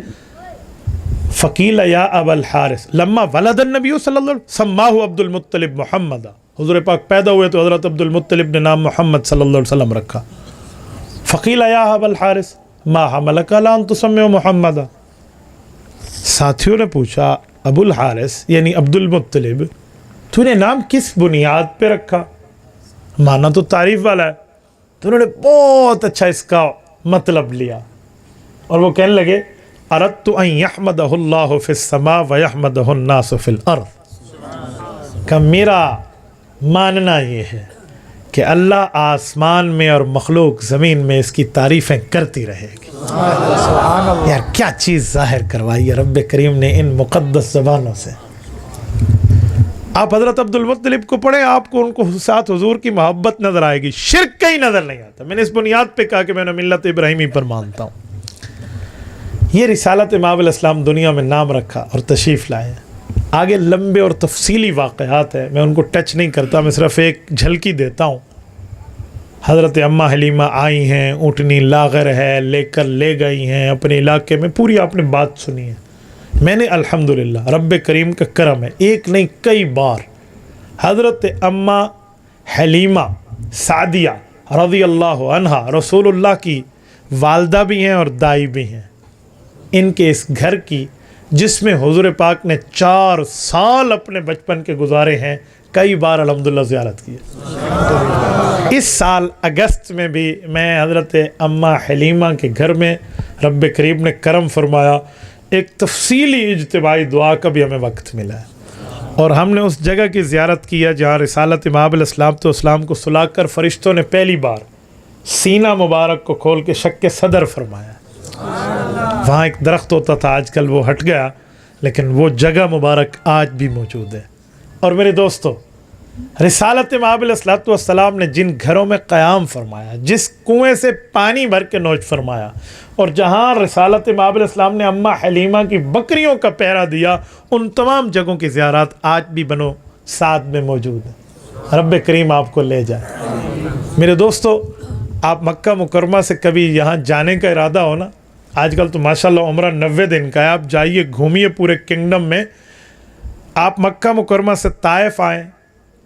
فقیل یا ابا الحارث لما ولد النبی صلی اللہ علیہ وسلم سماہ عبد المطلب محمد. حضور پاک پیدا ہوئے تو حضرت عبد المطلب نے نام محمد صلی اللہ علیہ وسلم رکھا. فقیل یا ابا الحارث ما حملک علی ان تسمی محمد. ساتھیوں نے پوچھا ابو الحارث یعنی عبد المطلب تو نے نام کس بنیاد پہ رکھا؟ معنی تو تعریف والا ہے. تو انہوں نے بہت اچھا اس کا مطلب لیا اور وہ کہنے لگے اردت ان یحمدہ اللہ فی السماء ویحمدہ الناس فی الارض. کہ میرا ماننا یہ ہے کہ اللہ آسمان میں اور مخلوق زمین میں اس کی تعریفیں کرتی رہے گی. یار کیا چیز ظاہر کروائی ہے رب کریم نے ان مقدس زبانوں سے. آپ حضرت عبد المطلب کو پڑھیں، آپ کو ان کو ساتھ حضور کی محبت نظر آئے گی، شرک کہیں نظر نہیں آتا. میں نے اس بنیاد پہ کہا کہ میں نے ملت ابراہیمی پر مانتا ہوں. یہ رسالت مآب علیہ السلام دنیا میں نام رکھا اور تشریف لائے ہیں. آگے لمبے اور تفصیلی واقعات ہیں، میں ان کو ٹچ نہیں کرتا، میں صرف ایک جھلکی دیتا ہوں. حضرت اماں حلیمہ آئی ہیں، اونٹنی لاغر ہے، لے کر لے گئی ہیں اپنے علاقے میں. پوری آپ نے بات سنی ہے. میں نے الحمدللہ رب کریم کا کرم ہے، ایک نہیں کئی بار حضرت اماں حلیمہ سعدیہ رضی اللہ عنہا رسول اللہ کی والدہ بھی ہیں اور دائی بھی ہیں. ان کے اس گھر کی جس میں حضور پاک نے 4 سال اپنے بچپن کے گزارے ہیں، کئی بار الحمدللہ زیارت کی ہے. اس سال اگست میں بھی میں حضرت اماں حلیمہ کے گھر میں رب کریم نے کرم فرمایا، ایک تفصیلی اجتماعی دعا کا بھی ہمیں وقت ملا ہے اور ہم نے اس جگہ کی زیارت کی ہے جہاں رسالت مآب علیہ السلام تو اسلام کو سلا کر فرشتوں نے پہلی بار سینہ مبارک کو کھول کے شق صدر فرمایا. وہاں ایک درخت ہوتا تھا، آج کل وہ ہٹ گیا، لیکن وہ جگہ مبارک آج بھی موجود ہے. اور میرے دوستو، رسالت مآب علیہ السلام نے جن گھروں میں قیام فرمایا، جس کنویں سے پانی بھر کے نوش فرمایا، اور جہاں رسالت مآب علیہ السلام نے اماں حلیمہ کی بکریوں کا پہرا دیا، ان تمام جگہوں کی زیارات آج بھی بنو سعد میں موجود ہیں. رب کریم آپ کو لے جائے. میرے دوستو، آپ مکہ مکرمہ سے کبھی یہاں جانے کا ارادہ ہو نا، آج کل تو ماشاءاللہ عمرہ 90 دن کا ہے، آپ جائیے گھومیے پورے کنگڈم میں. آپ مکہ مکرمہ سے طائف آئیں،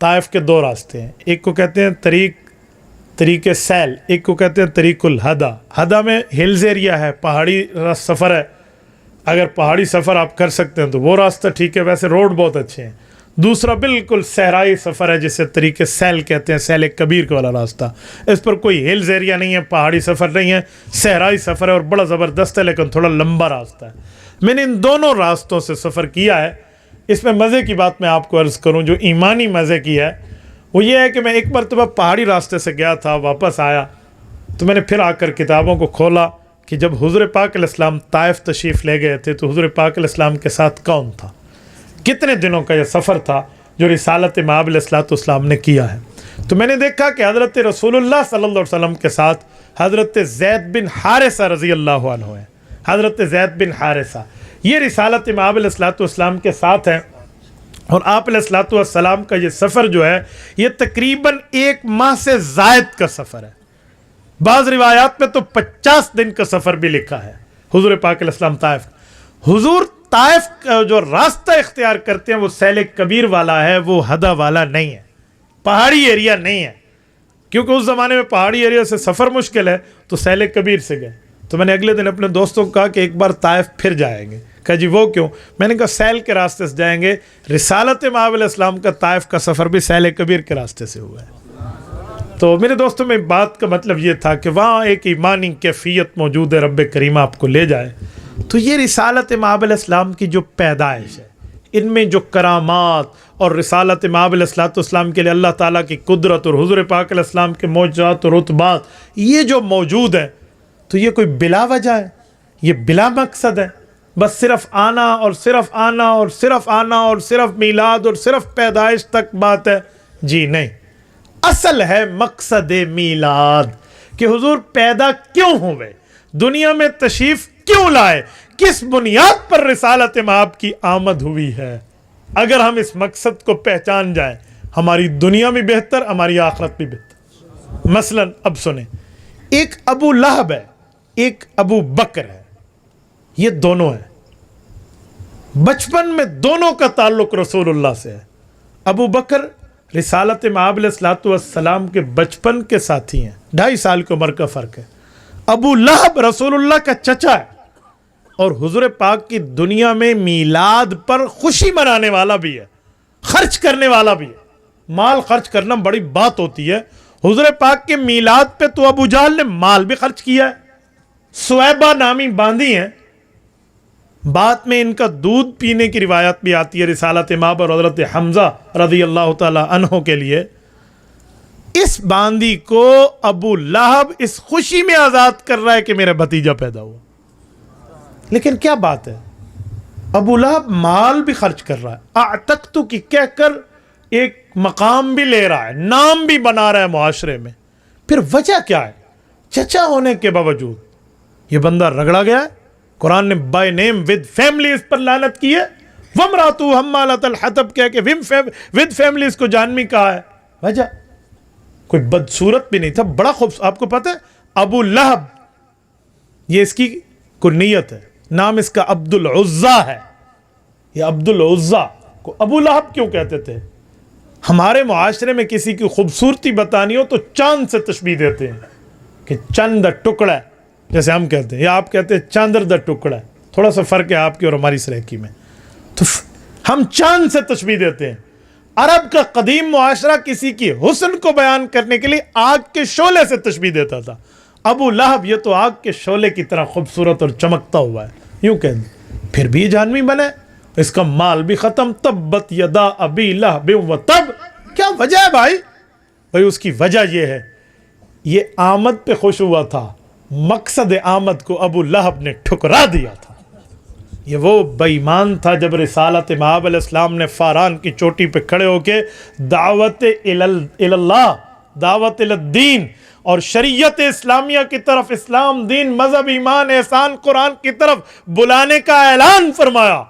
طائف کے 2 راستے ہیں، ایک کو کہتے ہیں طریق سیل، ایک کو کہتے ہیں طریق الہدا. ہدا میں ہلز ایریا ہے، پہاڑی سفر ہے، اگر پہاڑی سفر آپ کر سکتے ہیں تو وہ راستہ ٹھیک ہے، ویسے روڈ بہت اچھے ہیں. دوسرا بالکل صحرائی سفر ہے جسے طریق سیل کہتے ہیں، سیل کبیر کا والا راستہ. اس پر کوئی ہلز ایریا نہیں ہے، پہاڑی سفر نہیں ہے، صحرائی سفر ہے اور بڑا زبردست ہے، لیکن تھوڑا لمبا راستہ ہے. میں نے ان دونوں راستوں سے سفر کیا ہے. اس میں مزے کی بات میں آپ کو عرض کروں، جو ایمانی مزے کی ہے وہ یہ ہے کہ میں ایک مرتبہ پہاڑی راستے سے گیا تھا، واپس آیا تو میں نے پھر آ کر کتابوں کو کھولا کہ جب حضور پاک علیہ السلام طائف تشریف لے گئے تھے تو حضور پاک علیہ السلام کے ساتھ کون تھا؟ کتنے دنوں کا یہ سفر تھا جو رسالت مآب علیہ السلام نے کیا ہے؟ تو میں نے دیکھا کہ حضرت رسول اللہ صلی اللہ علیہ وسلم کے ساتھ حضرت زید بن حارثہ رضی اللہ عنہ ہیں. حضرت زید بن حارثہ یہ رسالت مآب علیہ السلام کے ساتھ ہیں، اور آپ علیہ السلام کا یہ سفر جو ہے یہ تقریباً 1 ماہ سے زائد کا سفر ہے. بعض روایات میں تو 50 دن کا سفر بھی لکھا ہے. حضور پاک علیہ السلام طائف، حضور طائف کا جو راستہ اختیار کرتے ہیں وہ سیل کبیر والا ہے، وہ ہدا والا نہیں ہے، پہاڑی ایریا نہیں ہے، کیونکہ اس زمانے میں پہاڑی ایریا سے سفر مشکل ہے تو سیل کبیر سے گئے. تو میں نے اگلے دن اپنے دوستوں کو کہا کہ ایک بار طائف پھر جائیں گے. کہا جی وہ کیوں؟ میں نے کہا سیل کے راستے سے جائیں گے. رسالت مآب علیہ السلام کا طائف کا سفر بھی سیل کبیر کے راستے سے ہوا ہے. تو میرے دوستوں میں بات کا مطلب یہ تھا کہ وہاں ایک ایمانی کیفیت موجود ہے، رب کریم آپ کو لے جائے. تو یہ رسالت مآب علیہ السلام کی جو پیدائش ہے، ان میں جو کرامات اور رسالت مآب علیہ السلام کے لیے اللہ تعالیٰ کی قدرت اور حضور پاک علیہ السلام کے معجزات اور رتبات یہ جو موجود ہیں، تو یہ کوئی بلا وجہ ہے، یہ بلا مقصد ہے، بس صرف آنا اور صرف آنا اور صرف آنا اور صرف میلاد اور صرف پیدائش تک بات ہے؟ جی نہیں. اصل ہے مقصد میلاد کہ حضور پیدا کیوں ہوئے، دنیا میں تشریف کیوں لائے، کس بنیاد پر رسالت مآب کی آمد ہوئی ہے. اگر ہم اس مقصد کو پہچان جائیں ہماری دنیا بھی بہتر، ہماری آخرت بھی بہتر. مثلا اب سنیں، ایک ابو لہب ہے، ایک ابو بکر ہے، یہ دونوں ہیں، بچپن میں دونوں کا تعلق رسول اللہ سے ہے. ابو بکر رسالت مآب علیہ السلام کے بچپن کے ساتھی ہیں، 2.5 سال کی عمر کا فرق ہے. ابو لہب رسول اللہ کا چچا ہے اور حضور پاک کی دنیا میں میلاد پر خوشی منانے والا بھی ہے، خرچ کرنے والا بھی ہے. مال خرچ کرنا بڑی بات ہوتی ہے. حضور پاک کے میلاد پہ تو ابو جہل نے مال بھی خرچ کیا ہے. سویبہ نامی باندھی ہیں، بعد میں ان کا دودھ پینے کی روایت بھی آتی ہے رسالت مآب اور حضرت حمزہ رضی اللہ تعالی عنہ کے لیے. اس باندھی کو ابو لہب اس خوشی میں آزاد کر رہا ہے کہ میرا بھتیجا پیدا ہوا. لیکن کیا بات ہے، ابو لہب مال بھی خرچ کر رہا ہے، اعتقتو کی کہہ کر ایک مقام بھی لے رہا ہے، نام بھی بنا رہا ہے معاشرے میں. پھر وجہ کیا ہے؟ چچا ہونے کے باوجود یہ بندہ رگڑا گیا ہے. قرآن نے بائی نیم ود فیملی اس پر لعنت کی ہے. وامرأتہ حمالۃ الحطب کہہ کے ود فیملی اس کو جہنمی کہا ہے. وجہ کوئی بدصورت بھی نہیں تھا، بڑا خوبصورت. آپ کو پتہ ہے ابو لہب یہ اس کی کنیت ہے، نام اس کا عبد العزیٰ ہے. یہ عبد العزیٰ کو ابو لہب کیوں کہتے تھے؟ ہمارے معاشرے میں کسی کی خوبصورتی بتانی ہو تو چاند سے تشبیہ دیتے ہیں کہ چند دا ٹکڑا ہے، جیسے ہم کہتے ہیں، یا آپ کہتے ہیں چاندر دا ٹکڑا ہے. تھوڑا سا فرق ہے آپ کی اور ہماری سرائکی میں. تو ہم چاند سے تشبیہ دیتے ہیں. عرب کا قدیم معاشرہ کسی کی حسن کو بیان کرنے کے لیے آگ کے شعلے سے تشبیہ دیتا تھا. ابو لہب یہ تو آگ کے شعلے کی طرح خوبصورت اور چمکتا ہوا ہے، یوں کہہ دیں. پھر بھی جہنمی بنے، اس کا مال بھی ختم. تبت یدا ابی لہب و تب. کیا وجہ ہے بھائی اس کی وجہ یہ ہے، یہ آمد پہ خوش ہوا تھا، مقصد آمد کو ابو لہب نے ٹھکرا دیا تھا. یہ وہ بے ایمان تھا جب رسالت مآب علیہ السلام نے فاران کی چوٹی پہ کھڑے ہو کے دعوت اللہ، دعوت الدین اور شریعت اسلامیہ کی طرف، اسلام، دین، مذہب، ایمان، احسان، قرآن کی طرف بلانے کا اعلان فرمایا.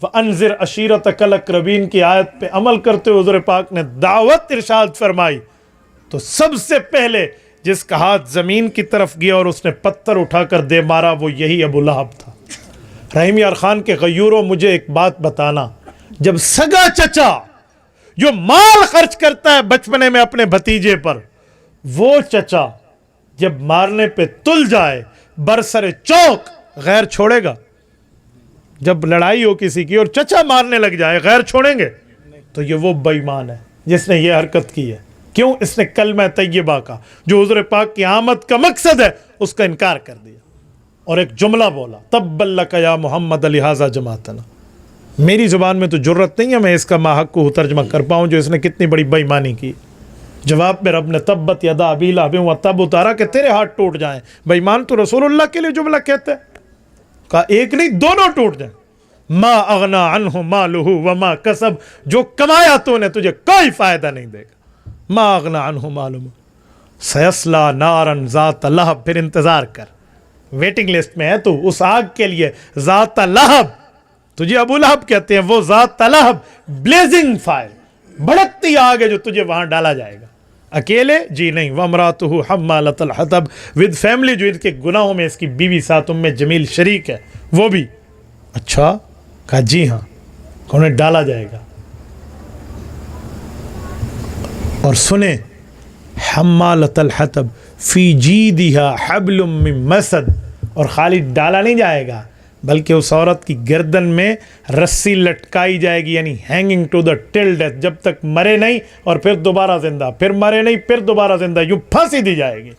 وَأَنذِرْ عَشِيرَتَكَ الْأَقْرَبِينَ کی آیت پہ عمل کرتے حضور پاک نے دعوت ارشاد فرمائی. تو سب سے پہلے جس کا ہاتھ زمین کی طرف گیا اور اس نے پتھر اٹھا کر دے مارا وہ یہی ابو لہب تھا. رحیم یار خان کے غیوروں، مجھے ایک بات بتانا، جب سگا چچا جو مال خرچ کرتا ہے بچپنے میں اپنے بھتیجے پر، وہ چچا جب مارنے پہ تل جائے برسر چوک، غیر چھوڑے گا؟ جب لڑائی ہو کسی کی اور چچا مارنے لگ جائے، غیر چھوڑیں گے؟ تو یہ وہ بے ایمان ہے جس نے یہ حرکت کی ہے. کیوں؟ اس نے کلمہ طیبہ کا جو حضور پاک کی آمد کا مقصد ہے اس کا انکار کر دیا اور ایک جملہ بولا، تبا لک یا محمد لہذا جماعتنا. میری زبان میں تو جرت نہیں ہے میں اس کا ماحق کو ترجمہ کر پاؤں جو اس نے کتنی بڑی بے ایمانی کی. جواب میں رب نے تبت یدا ابی لہب و تب اتارا کہ تیرے ہاتھ ٹوٹ جائیں. بھائی مان تو رسول اللہ کے لیے جملہ کہتا ہے؟ کہا ایک نہیں دونوں ٹوٹ جائیں. ما اغنا عنہ مالہ وما کسب، جو کمایا تو نے تجھے کوئی فائدہ نہیں دے گا. ما اغنا عنہ مالہ سیصلی نارا ذات لہب. پھر انتظار کر، ویٹنگ لسٹ میں ہے تو اس آگ کے لیے. ذات لہب، تجھے ابو لہب کہتے ہیں، وہ ذات لہب بلیزنگ فائر، بھڑکتی آگ ہے جو تجھے وہاں ڈالا جائے گا. اکیلے؟ جی نہیں. وامرأتہ حمالۃ الحطب، ود فیملی، جو ان کے گناہوں میں اس کی بیوی ساتھ ام جمیل شریک ہے وہ بھی. اچھا، کہا جی ہاں، انہیں ڈالا جائے گا. اور سنیں، حمالۃ الحطب فی جیدہا حبل من مسد، اور خالی ڈالا نہیں جائے گا بلکہ اس عورت کی گردن میں رسی لٹکائی جائے گی، یعنی hanging to the till death, جب تک مرے نہیں اور پھر دوبارہ زندہ، پھر مرے نہیں پھر دوبارہ زندہ، یوں پھانسی دی جائے گی.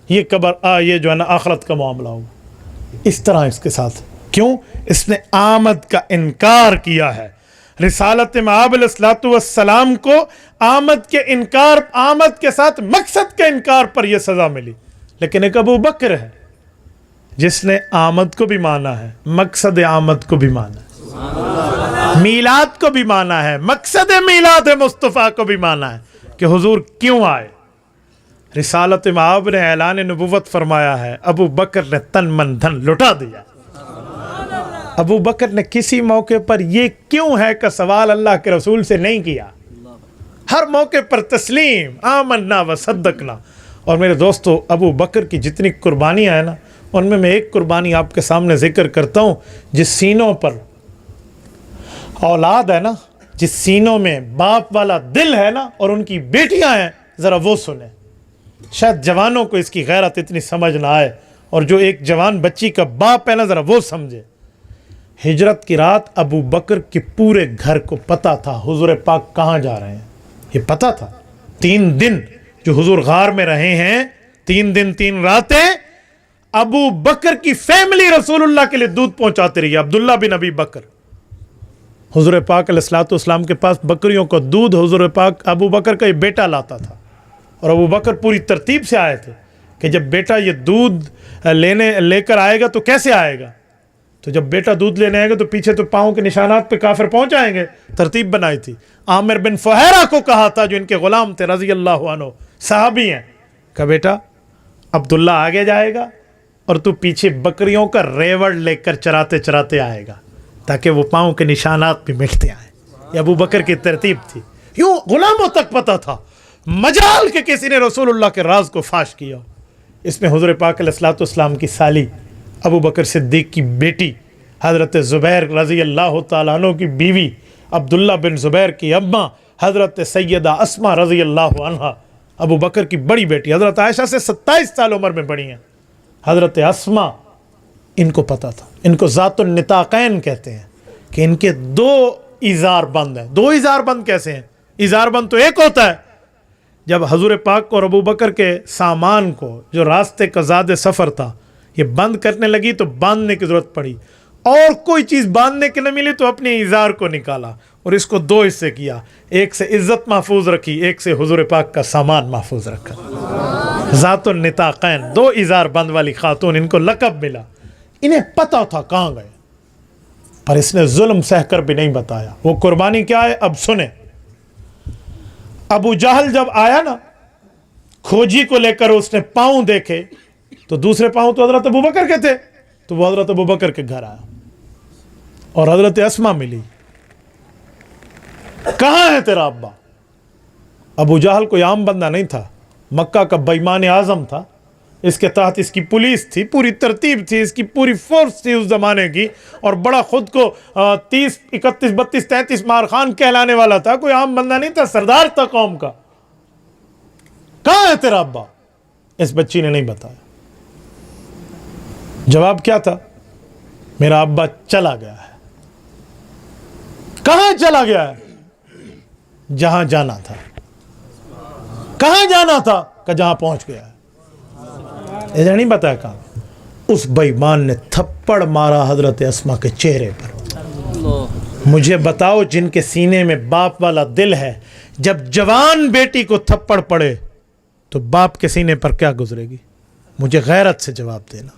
یہ قبر یہ جو ہے نا آخرت کا معاملہ ہوگا. اس طرح اس کے ساتھ کیوں؟ اس نے آمد کا انکار کیا ہے. رسالت مآب علیہ الصلوۃ والسلام کو آمد کے انکار، آمد کے ساتھ مقصد کے انکار پر یہ سزا ملی. لیکن ایک ابو بکر ہے جس نے آمد کو بھی مانا ہے، مقصد آمد کو بھی مانا ہے، میلاد کو بھی مانا ہے، مقصد میلاد مصطفیٰ کو بھی مانا ہے کہ حضور کیوں آئے. رسالت مآب نے اعلان نبوت فرمایا ہے، ابو بکر نے تن من دھن لٹا دیا. ابو بکر نے کسی موقع پر یہ کیوں ہے کا سوال اللہ کے رسول سے نہیں کیا. ہر موقع پر تسلیم، آمنا و صدقنا. اور میرے دوستو، ابو بکر کی جتنی قربانیاں ہیں نا، ان میں ایک قربانی آپ کے سامنے ذکر کرتا ہوں. جس سینوں پر اولاد ہے نا، جس سینوں میں باپ والا دل ہے نا، اور ان کی بیٹیاں ہیں، ذرا وہ سنیں. شاید جوانوں کو اس کی غیرت اتنی سمجھ نہ آئے، اور جو ایک جوان بچی کا باپ ہے نا، ذرا وہ سمجھے. ہجرت کی رات ابو بکر کے پورے گھر کو پتا تھا حضور پاک کہاں جا رہے ہیں. یہ پتا تھا. 3 دن جو حضور غار میں رہے ہیں، 3 دن 3 راتیں، ابو بکر کی فیملی رسول اللہ کے لیے دودھ پہنچاتے رہی. عبداللہ بن ابی بکر، حضور پاک علیہ الصلوۃ والسلام کے پاس بکریوں کو دودھ حضور پاک ابو بکر کا یہ بیٹا لاتا تھا. اور ابو بکر پوری ترتیب سے آئے تھے کہ جب بیٹا یہ دودھ لے کر آئے گا تو کیسے آئے گا. تو جب بیٹا دودھ لینے آئے گا تو پیچھے تو پاؤں کے نشانات پہ کافر پہنچ آئیں گے. ترتیب بنائی تھی. عامر بن فہیرہ کو کہا تھا، جو ان کے غلام تھے رضی اللہ عنہ، صحابی ہیں، کہ بیٹا عبداللہ آگے جائے گا اور تو پیچھے بکریوں کا ریوڑ لے کر چراتے چراتے آئے گا، تاکہ وہ پاؤں کے نشانات بھی مٹتے آئیں. یہ ابو بکر کی ترتیب تھی. یوں غلاموں تک پتہ تھا، مجال کہ کسی نے رسول اللہ کے راز کو فاش کیا. اس میں حضور پاک علیہ الصلوۃ والسلام کی سالی، ابو بکر صدیق کی بیٹی حضرت زبیر رضی اللہ تعالیٰ عنہ کی بیوی، عبداللہ بن زبیر کی اماں حضرت سیدہ اسماء رضی اللہ عنہا، ابو بکر کی بڑی بیٹی، حضرت عائشہ سے 27 سال عمر میں بڑی ہیں، حضرت اسماء. ان کو پتہ تھا. ان کو ذات النطاقین کہتے ہیں کہ ان کے 2 ایزار بند ہیں. 2 ایزار بند کیسے ہیں؟ ایزار بند تو ایک ہوتا ہے. جب حضور پاک اور ابو بکر کے سامان کو، جو راستے کا زاد سفر تھا، یہ بند کرنے لگی تو باندھنے کی ضرورت پڑی، اور کوئی چیز باندھنے کے نہ ملی تو اپنے ایزار کو نکالا اور اس کو 2 حصے کیا. ایک سے عزت محفوظ رکھی، ایک سے حضور پاک کا سامان محفوظ رکھا. ذات النطاقین، 2 ایزار بند والی خاتون، ان کو لقب ملا. انہیں پتہ تھا کہاں گئے، پر اس نے ظلم سہ کر بھی نہیں بتایا. وہ قربانی کیا ہے اب سنیں. ابو جہل جب آیا نا کھوجی کو لے کر، اس نے پاؤں دیکھے تو دوسرے پاؤں تو حضرت ابو بکر کے تھے، تو وہ حضرت ابو بکر کے گھر آیا اور حضرت اسماء ملی. کہاں ہے تیرا ابا؟ ابو جہل کوئی عام بندہ نہیں تھا، مکہ کا بے ایمان اعظم تھا. اس کے تحت اس کی پولیس تھی، پوری ترتیب تھی، اس کی پوری فورس تھی اس زمانے کی، اور بڑا خود کو 30 31 32 33 مار خان کہلانے والا تھا. کوئی عام بندہ نہیں تھا، سردار تھا قوم کا. کہاں ہے تیرا ابا؟ اس بچی نے نہیں بتایا. جواب کیا تھا؟ میرا ابا چلا گیا ہے. کہاں چلا گیا ہے؟ جہاں جانا تھا. کہاں جانا تھا؟ کہ جہاں پہنچ گیا ہے. ایسا نہیں بتایا کہاں. اس بے ایمان نے تھپڑ مارا حضرت اسماء کے چہرے پر. مجھے بتاؤ، جن کے سینے میں باپ والا دل ہے، جب جوان بیٹی کو تھپڑ پڑے تو باپ کے سینے پر کیا گزرے گی؟ مجھے غیرت سے جواب دینا۔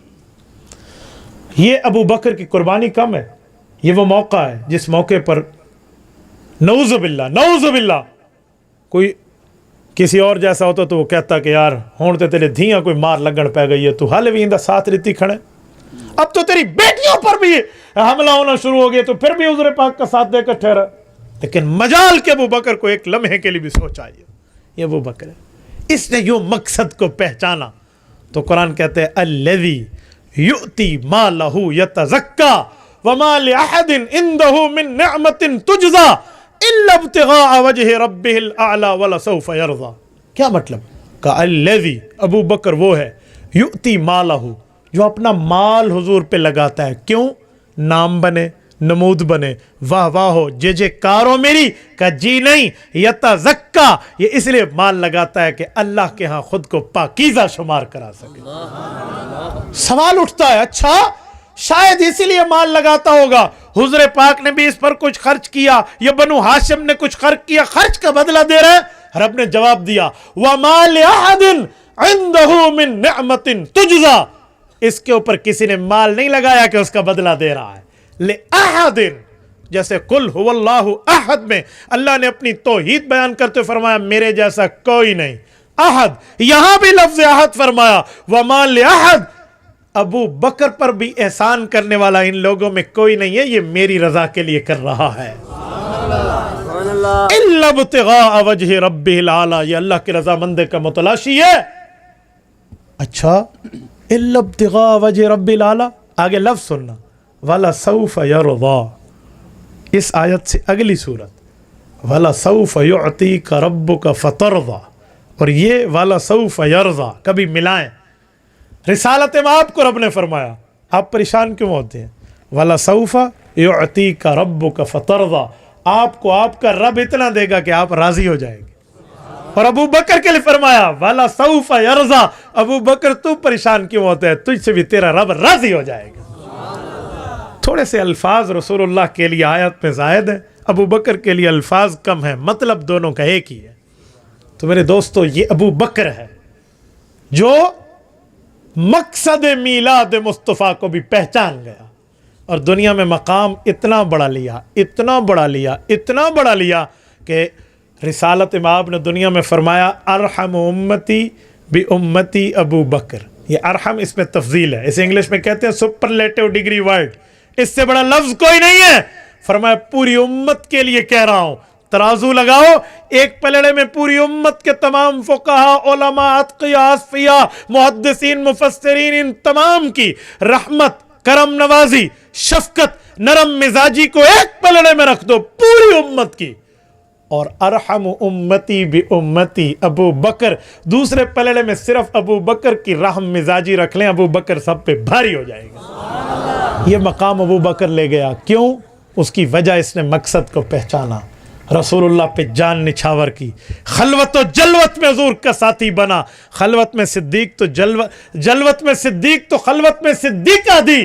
یہ ابو بکر کی قربانی کم ہے، یہ وہ موقع ہے جس موقع پر نعوذ باللہ کوئی کسی اور جیسا ہوتا تو وہ کہتا کہ یار ہون تے تیرے دھیاں کوئی مار لگن پہ گئی ہے، تو حال بھی اندہ ساتھ رہتی کھڑے، اب تو تیری بیٹیوں پر بھی حملہ ہونا شروع ہو گیا تو پھر بھی حضور پاک کا ساتھ دے کر ٹھہرا۔ لیکن مجال کے ابو بکر کو ایک لمحے کے لیے بھی سوچ آئی، یہ ابو بکر ہے، اس نے یوں مقصد کو پہچانا۔ تو قرآن کہتے ہیں الذی یؤتی مالہ یتزکا وما لأحد عنده من نعمت تجزا الا ابتغاء وجہ ربہ الاعلی ولسوف یرضی۔ کیا مطلب؟ کہ الذی ابو بکر وہ ہے یؤتی مالہ جو اپنا مال حضور پہ لگاتا ہے، کیوں؟ نام بنے، نمود بنے، واہ واہ ہو، جے کارو میری، کہ جی نہیں، یتزکا، یہ اس لیے مال لگاتا ہے کہ اللہ کے ہاں خود کو پاکیزہ شمار کرا سکے۔ سوال اٹھتا ہے اچھا شاید اسی لیے مال لگاتا ہوگا، حضور پاک نے بھی اس پر کچھ خرچ کیا یا بنو ہاشم نے کچھ خرچ کیا، خرچ کا بدلہ دے رہے ہیں؟ رب نے جواب دیا وَمَا لِأَحَدٍ عِنْدَهُ مِن نِعْمَةٍ تُجْزَى، اس کے اوپر کسی نے مال نہیں لگایا کہ اس کا بدلہ دے رہا ہے۔ لِأَحَدٍ، جیسے قُلْ هُوَ اللَّهُ أَحَدٍ میں اللہ نے اپنی توحید بیان کرتے فرمایا میرے جیسا کوئی نہیں، احد، یہاں بھی لفظ احد فرمایا وَمَا لِأَحَدٍ، ابو بکر پر بھی احسان کرنے والا ان لوگوں میں کوئی نہیں ہے، یہ میری رضا کے لیے کر رہا ہے۔ الا ابتغاء وجہ ربہ الاعلی، یہ اللہ کی رضا مندی کا متلاشی ہے۔ اچھا الا ابتغاء وجہ رب الاعلی، آگے لفظ سننا وَلَسَوْفَ يَرْضَى، اس آیت سے اگلی صورت وَلَسَوْفَ يُعْطِيكَ رَبُّكَ فَتَرْضَى، اور یہ وَلَسَوْفَ يَرْضَى کبھی ملائیں۔ رسالت مآب کو رب نے فرمایا آپ پریشان کیوں ہوتے ہیں؟ وَلَسَوْفَ يُعْطِيكَ رَبُّكَ فَتَرْضَى، آپ کو آپ کا رب اتنا دے گا کہ آپ راضی ہو جائیں گے۔ اور ابو بکر کے لیے فرمایا وَلَسَوْفَ يَرْضَى، ابو بکر تو پریشان کیوں ہوتا ہے، تجھ سے بھی تیرا رب راضی ہو جائے گا۔ تھوڑے سے الفاظ رسول اللہ کے لیے آیت میں زائد ہیں، ابو بکر کے لیے الفاظ کم ہیں، مطلب دونوں کا ایک ہی ہے۔ تو میرے دوستو یہ ابو بکر ہے جو مقصد میلاد مصطفیٰ کو بھی پہچان گیا اور دنیا میں مقام اتنا بڑا لیا کہ رسالت مآب نے دنیا میں فرمایا ارحم امتی بی امتی ابو بکر، یہ ارحم اس میں تفضیل ہے، اسے انگلش میں کہتے ہیں سپرلیٹو ڈگری ورڈ، اس سے بڑا لفظ کوئی نہیں ہے۔ فرمایا پوری امت کے لیے کہہ رہا ہوں، ترازو لگاؤ، ایک پلڑے میں پوری امت کے تمام فقہاء، علماء، اتقیاء، اصفیاء، محدثین، مفسرین، ان تمام کی رحمت، کرم نوازی، شفقت، نرم مزاجی کو ایک پلڑے میں رکھ دو، پوری امت کی، اور ارحم امتی بی امتی ابو بکر دوسرے پلڑے میں صرف ابو بکر کی رحم مزاجی رکھ لیں، ابو بکر سب پہ بھاری ہو جائے گا۔ یہ مقام ابو بکر لے گیا، کیوں؟ اس کی وجہ اس نے مقصد کو پہچانا، رسول اللہ پہ جان نچھاور کی، خلوت و جلوت میں حضور کا ساتھی بنا، خلوت میں صدیق تو جلوت میں صدیق تو خلوت میں صدیقہ دی،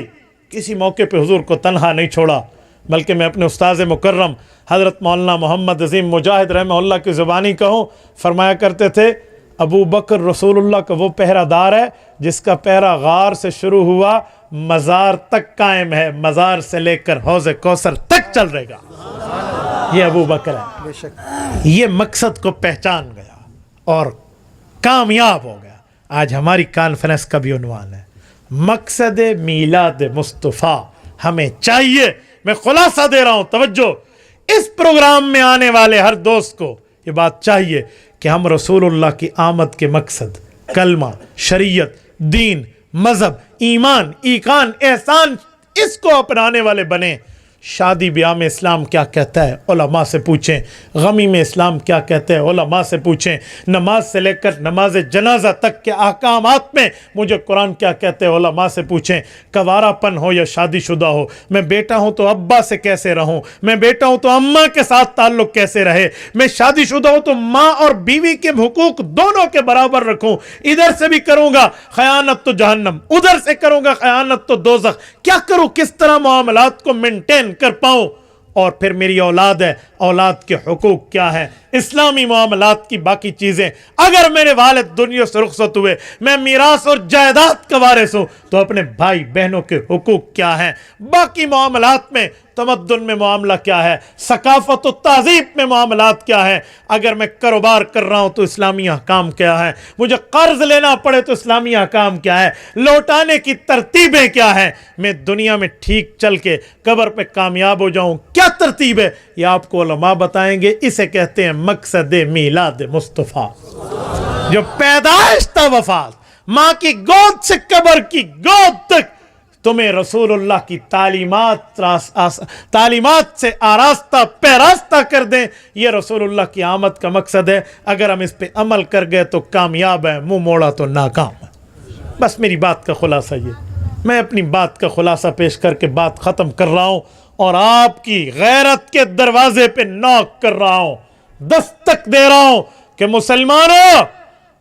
کسی موقع پہ حضور کو تنہا نہیں چھوڑا، بلکہ میں اپنے استاذ مکرم حضرت مولانا محمد عظیم مجاہد رحمہ اللہ کی زبانی کہوں، فرمایا کرتے تھے ابو بکر رسول اللہ کا وہ پہرہ دار ہے جس کا پہرہ غار سے شروع ہوا مزار تک قائم ہے، مزار سے لے کر حوض کوثر تک چل رہے گا، یہ ابو بکر ہے۔ یہ مقصد کو پہچان گیا اور کامیاب ہو گیا۔ آج ہماری کانفرنس کا بھی عنوان ہے مقصد میلاد مصطفیٰ ہمیں چاہیے۔ میں خلاصہ دے رہا ہوں، توجہ، اس پروگرام میں آنے والے ہر دوست کو یہ بات چاہیے کہ ہم رسول اللہ کی آمد کے مقصد، کلمہ، شریعت، دین، مذہب، ایمان، ایقان، احسان، اس کو اپنانے والے بنیں۔ شادی بیاہ میں اسلام کیا کہتا ہے، علماء سے پوچھیں۔ غمی میں اسلام کیا کہتے ہیں، علماء سے پوچھیں۔ نماز سے لے کر نماز جنازہ تک کے احکامات میں مجھے قرآن کیا کہتے ہیں، علماء سے پوچھیں۔ کنوارا پن ہو یا شادی شدہ ہو، میں بیٹا ہوں تو ابا سے کیسے رہوں، میں بیٹا ہوں تو اماں کے ساتھ تعلق کیسے رہے، میں شادی شدہ ہوں تو ماں اور بیوی کے حقوق دونوں کے برابر رکھوں، ادھر سے بھی کروں گا خیانت تو جہنم، ادھر سے کروں گا خیانت تو دوزخ، کیا کروں، کس طرح معاملات کو مینٹین کر پاؤں۔ اور پھر میری اولاد ہے، اولاد کے حقوق کیا ہیں، اسلامی معاملات کی باقی چیزیں۔ اگر میرے والد دنیا سے رخصت ہوئے، میں میراث اور جائیداد کا وارث ہوں، تو اپنے بھائی بہنوں کے حقوق کیا ہیں، باقی معاملات میں تمدن میں معاملہ کیا ہے، ثقافت و تہذیب میں معاملات کیا ہے، اگر میں کاروبار کر رہا ہوں تو اسلامی احکام کیا ہے، مجھے قرض لینا پڑے تو اسلامی احکام کیا ہے، لوٹانے کی ترتیبیں کیا ہیں، میں دنیا میں ٹھیک چل کے قبر پہ کامیاب ہو جاؤں کیا ترتیب ہے، یہ آپ کو علماء بتائیں گے۔ اسے کہتے ہیں مقصد میلاد مصطفیٰ۔ جو پیدائش تا وفات، ماں کی گود سے قبر کی گود تک تمہیں رسول اللہ کی تعلیمات سے آراستہ پیراستہ کر دیں، یہ رسول اللہ کی آمد کا مقصد ہے۔ اگر ہم اس پہ عمل کر گئے تو کامیاب ہیں، منہ موڑا تو ناکام ہے۔ بس میری بات کا خلاصہ یہ، میں اپنی بات کا خلاصہ پیش کر کے بات ختم کر رہا ہوں اور آپ کی غیرت کے دروازے پہ نوک کر رہا ہوں، دستک دے رہا ہوں کہ مسلمانوں،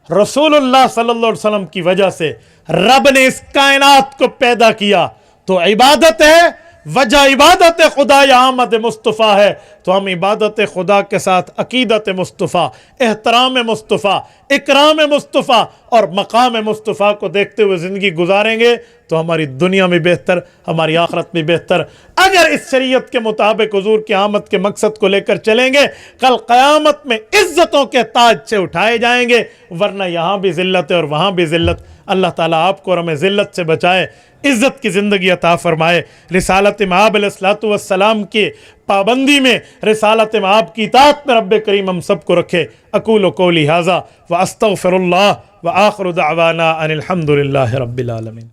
رسول اللہ صلی اللہ علیہ وسلم کی وجہ سے رب نے اس کائنات کو پیدا کیا، تو عبادت ہے، وجہ عبادت خدا یا آمد مصطفیٰ ہے، تو ہم عبادت خدا کے ساتھ عقیدت مصطفیٰ، احترام مصطفیٰ، اکرام مصطفیٰ اور مقام مصطفیٰ کو دیکھتے ہوئے زندگی گزاریں گے تو ہماری دنیا میں بہتر، ہماری آخرت میں بہتر۔ اگر اس شریعت کے مطابق حضور کی آمد کے مقصد کو لے کر چلیں گے، کل قیامت میں عزتوں کے تاج سے اٹھائے جائیں گے، ورنہ یہاں بھی ذلت ہے اور وہاں بھی ذلت۔ اللہ تعالیٰ آپ کو اور ہمیں ذلت سے بچائے، عزت کی زندگی عطا فرمائے، رسالت مآب علیہ الصلوۃ والسلام کی پابندی میں، رسالت مآب کی اطاعت میں رب کریم ہم سب کو رکھے۔ اقول قولی ھذا واستغفر اللہ وآخر دعوانا ان الحمد للہ رب العالمین۔